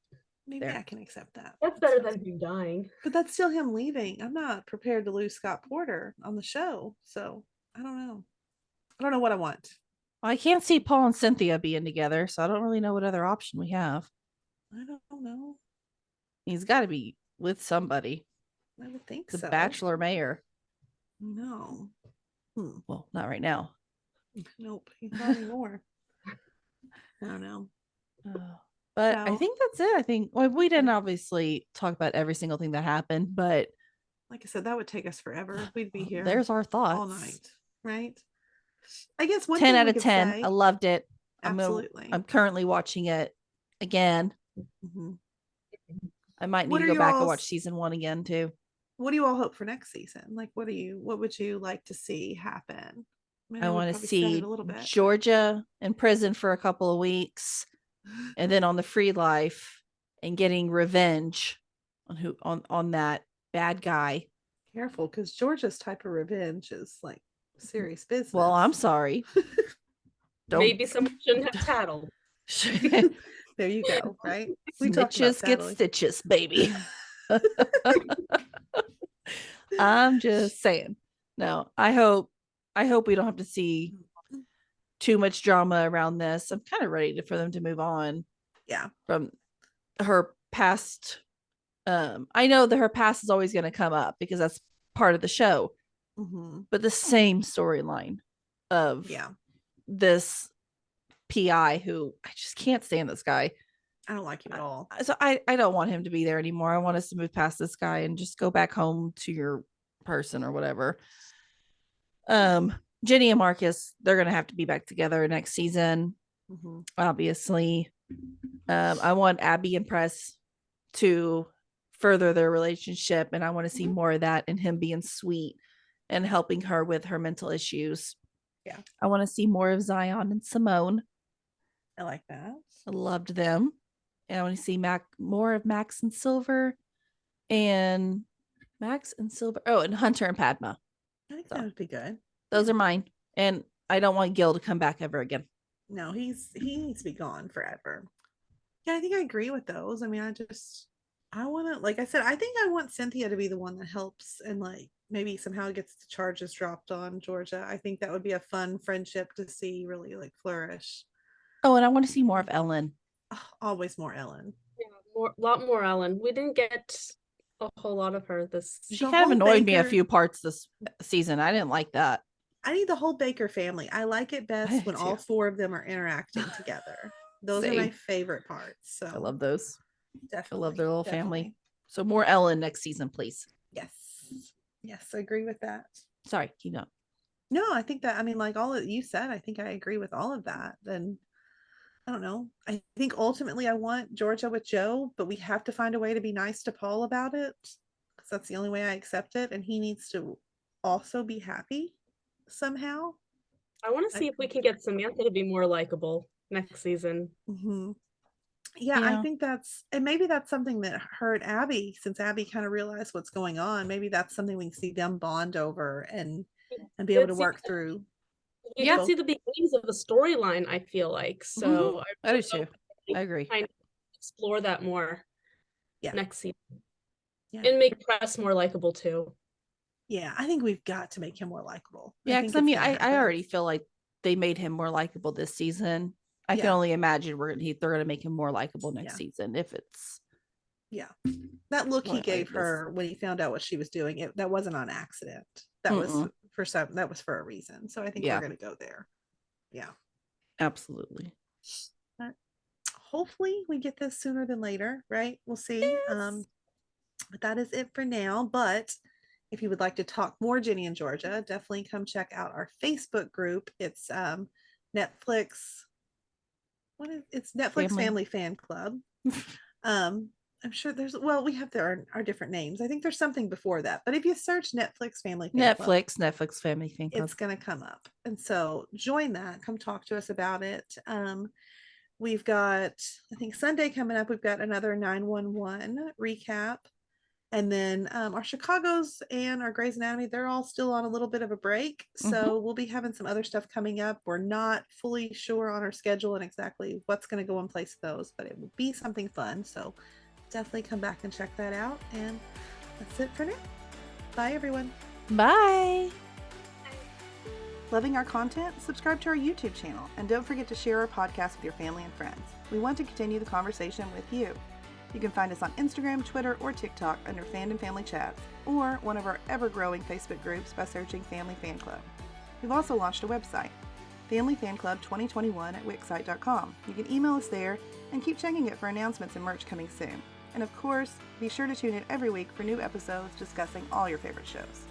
[SPEAKER 3] Maybe I can accept that.
[SPEAKER 4] That's better than him dying.
[SPEAKER 3] But that's still him leaving. I'm not prepared to lose Scott Porter on the show. So I don't know. I don't know what I want.
[SPEAKER 2] Well, I can't see Paul and Cynthia being together, so I don't really know what other option we have.
[SPEAKER 3] I don't know.
[SPEAKER 2] He's got to be with somebody.
[SPEAKER 3] I would think
[SPEAKER 2] the
[SPEAKER 3] so.
[SPEAKER 2] Bachelor mayor.
[SPEAKER 3] No.
[SPEAKER 2] Well, not right now.
[SPEAKER 3] Nope, he's not anymore. I don't know.
[SPEAKER 2] But I think that's it. I think we didn't obviously talk about every single thing that happened, but
[SPEAKER 3] like I said, that would take us forever. We'd be here.
[SPEAKER 2] There's our thoughts
[SPEAKER 3] all night, right? I guess
[SPEAKER 2] 10 out of 10. I loved it.
[SPEAKER 3] Absolutely.
[SPEAKER 2] I'm currently watching it again. I might need to go back and watch season 1 again too.
[SPEAKER 3] what do you all hope for next season? Like, what would you like to see happen? mean,
[SPEAKER 2] I
[SPEAKER 3] we
[SPEAKER 2] want to
[SPEAKER 3] probably said it
[SPEAKER 2] see
[SPEAKER 3] a little bit,
[SPEAKER 2] Georgia in prison for a couple of weeks, and then on the free life and getting revenge on that bad guy.
[SPEAKER 3] Careful, because Georgia's type of revenge is like serious business.
[SPEAKER 2] Well, I'm sorry.
[SPEAKER 4] Maybe someone shouldn't have tattled.
[SPEAKER 3] There you go. Right? We talked about
[SPEAKER 2] Snitches get
[SPEAKER 3] tattling.
[SPEAKER 2] stitches, baby. I'm just saying. No, I hope we don't have to see too much drama around this. I'm kind of ready for them to move on.
[SPEAKER 3] Yeah.
[SPEAKER 2] From her past. I know that her past is always going to come up because that's part of the show.
[SPEAKER 3] Mm-hmm.
[SPEAKER 2] But the same storyline of this PI who I just can't stand this guy.
[SPEAKER 3] I don't like him at all.
[SPEAKER 2] So I don't want him to be there anymore. I want us to move past this guy and just go back home to your person or whatever. Ginny and Marcus, they're gonna have to be back together next season, obviously. I want Abby and Press to further their relationship, and I want to see more of that and him being sweet and helping her with her mental issues.
[SPEAKER 3] Yeah.
[SPEAKER 2] I want to see more of Zion and Simone.
[SPEAKER 3] I like that.
[SPEAKER 2] I loved them. And I want to see more of Max and Silver and Hunter and Padma.
[SPEAKER 3] I think that would be good.
[SPEAKER 2] Those are mine. And I don't want Gil to come back ever again.
[SPEAKER 3] No, he needs to be gone forever. Yeah, I think I agree with those. I mean, I want to, like I said, I think I want Cynthia to be the one that helps and like maybe somehow gets the charges dropped on Georgia. I think that would be a fun friendship to see really like flourish.
[SPEAKER 2] Oh, and I want to see more of Ellen.
[SPEAKER 3] Oh, always more Ellen.
[SPEAKER 4] Yeah, a lot more Ellen. We didn't get a whole lot of her this.
[SPEAKER 2] She kind of annoyed me a few parts this season. I didn't like that.
[SPEAKER 3] I need the whole Baker family. I like it best when all four of them are interacting together. Those are my favorite parts. So
[SPEAKER 2] I love those.
[SPEAKER 3] Definitely.
[SPEAKER 2] I love their little family. So more Ellen next season, please.
[SPEAKER 3] Yes, I agree with that.
[SPEAKER 2] Sorry, keep going.
[SPEAKER 3] No, I think that, I mean, like all that you said, I think I agree with all of that. And I don't know. I think ultimately I want Georgia with Joe, but we have to find a way to be nice to Paul about it because that's the only way I accept it. And he needs to also be happy somehow.
[SPEAKER 4] I want to see if we can get Samantha to be more likable next season.
[SPEAKER 3] Yeah, I think and maybe that's something that her and Abby, since Abby kind of realized what's going on, maybe that's something we can see them bond over and be able to work through.
[SPEAKER 4] You can see the beginnings of the storyline, I feel like. So
[SPEAKER 2] I do too. I agree.
[SPEAKER 4] Kind of explore that more next season.
[SPEAKER 3] Yeah.
[SPEAKER 4] And make Press more likable too.
[SPEAKER 3] Yeah, I think we've got to make him more likable.
[SPEAKER 2] Yeah, because I already feel like they made him more likable this season. I can only imagine they're going to make him more likable next season if it's.
[SPEAKER 3] Yeah, that look he gave her when he found out what she was doing, that wasn't on accident. That was for a reason. So I think we're going to go there. Yeah,
[SPEAKER 2] absolutely.
[SPEAKER 3] But hopefully we get this sooner than later, right? We'll see. Yes. But that is it for now. But if you would like to talk more Ginny and Georgia, definitely come check out our Facebook group. It's Netflix. It's Netflix Family Fan Club. I'm sure we have our different names. I think there's something before that, but if you search Netflix Family Fan Club,
[SPEAKER 2] Netflix Family Fan Club,
[SPEAKER 3] it's going to come up. And so join that. Come talk to us about it. We've got, I think Sunday coming up, we've got another 911 recap. And then our Chicago's and our Grey's Anatomy, they're all still on a little bit of a break. So we'll be having some other stuff coming up. We're not fully sure on our schedule and exactly what's going to go in place of those, but it will be something fun. So definitely come back and check that out. And that's it for now. Bye, everyone.
[SPEAKER 2] Bye.
[SPEAKER 3] Loving our content? Subscribe to our YouTube channel. And don't forget to share our podcast with your family and friends. We want to continue the conversation with you. You can find us on Instagram, Twitter, or TikTok under Fandom Family Chats, or one of our ever-growing Facebook groups by searching Family Fan Club. We've also launched a website, Family Fan Club 2021 at Wixsite.com. You can email us there and keep checking it for announcements and merch coming soon. And of course, be sure to tune in every week for new episodes discussing all your favorite shows.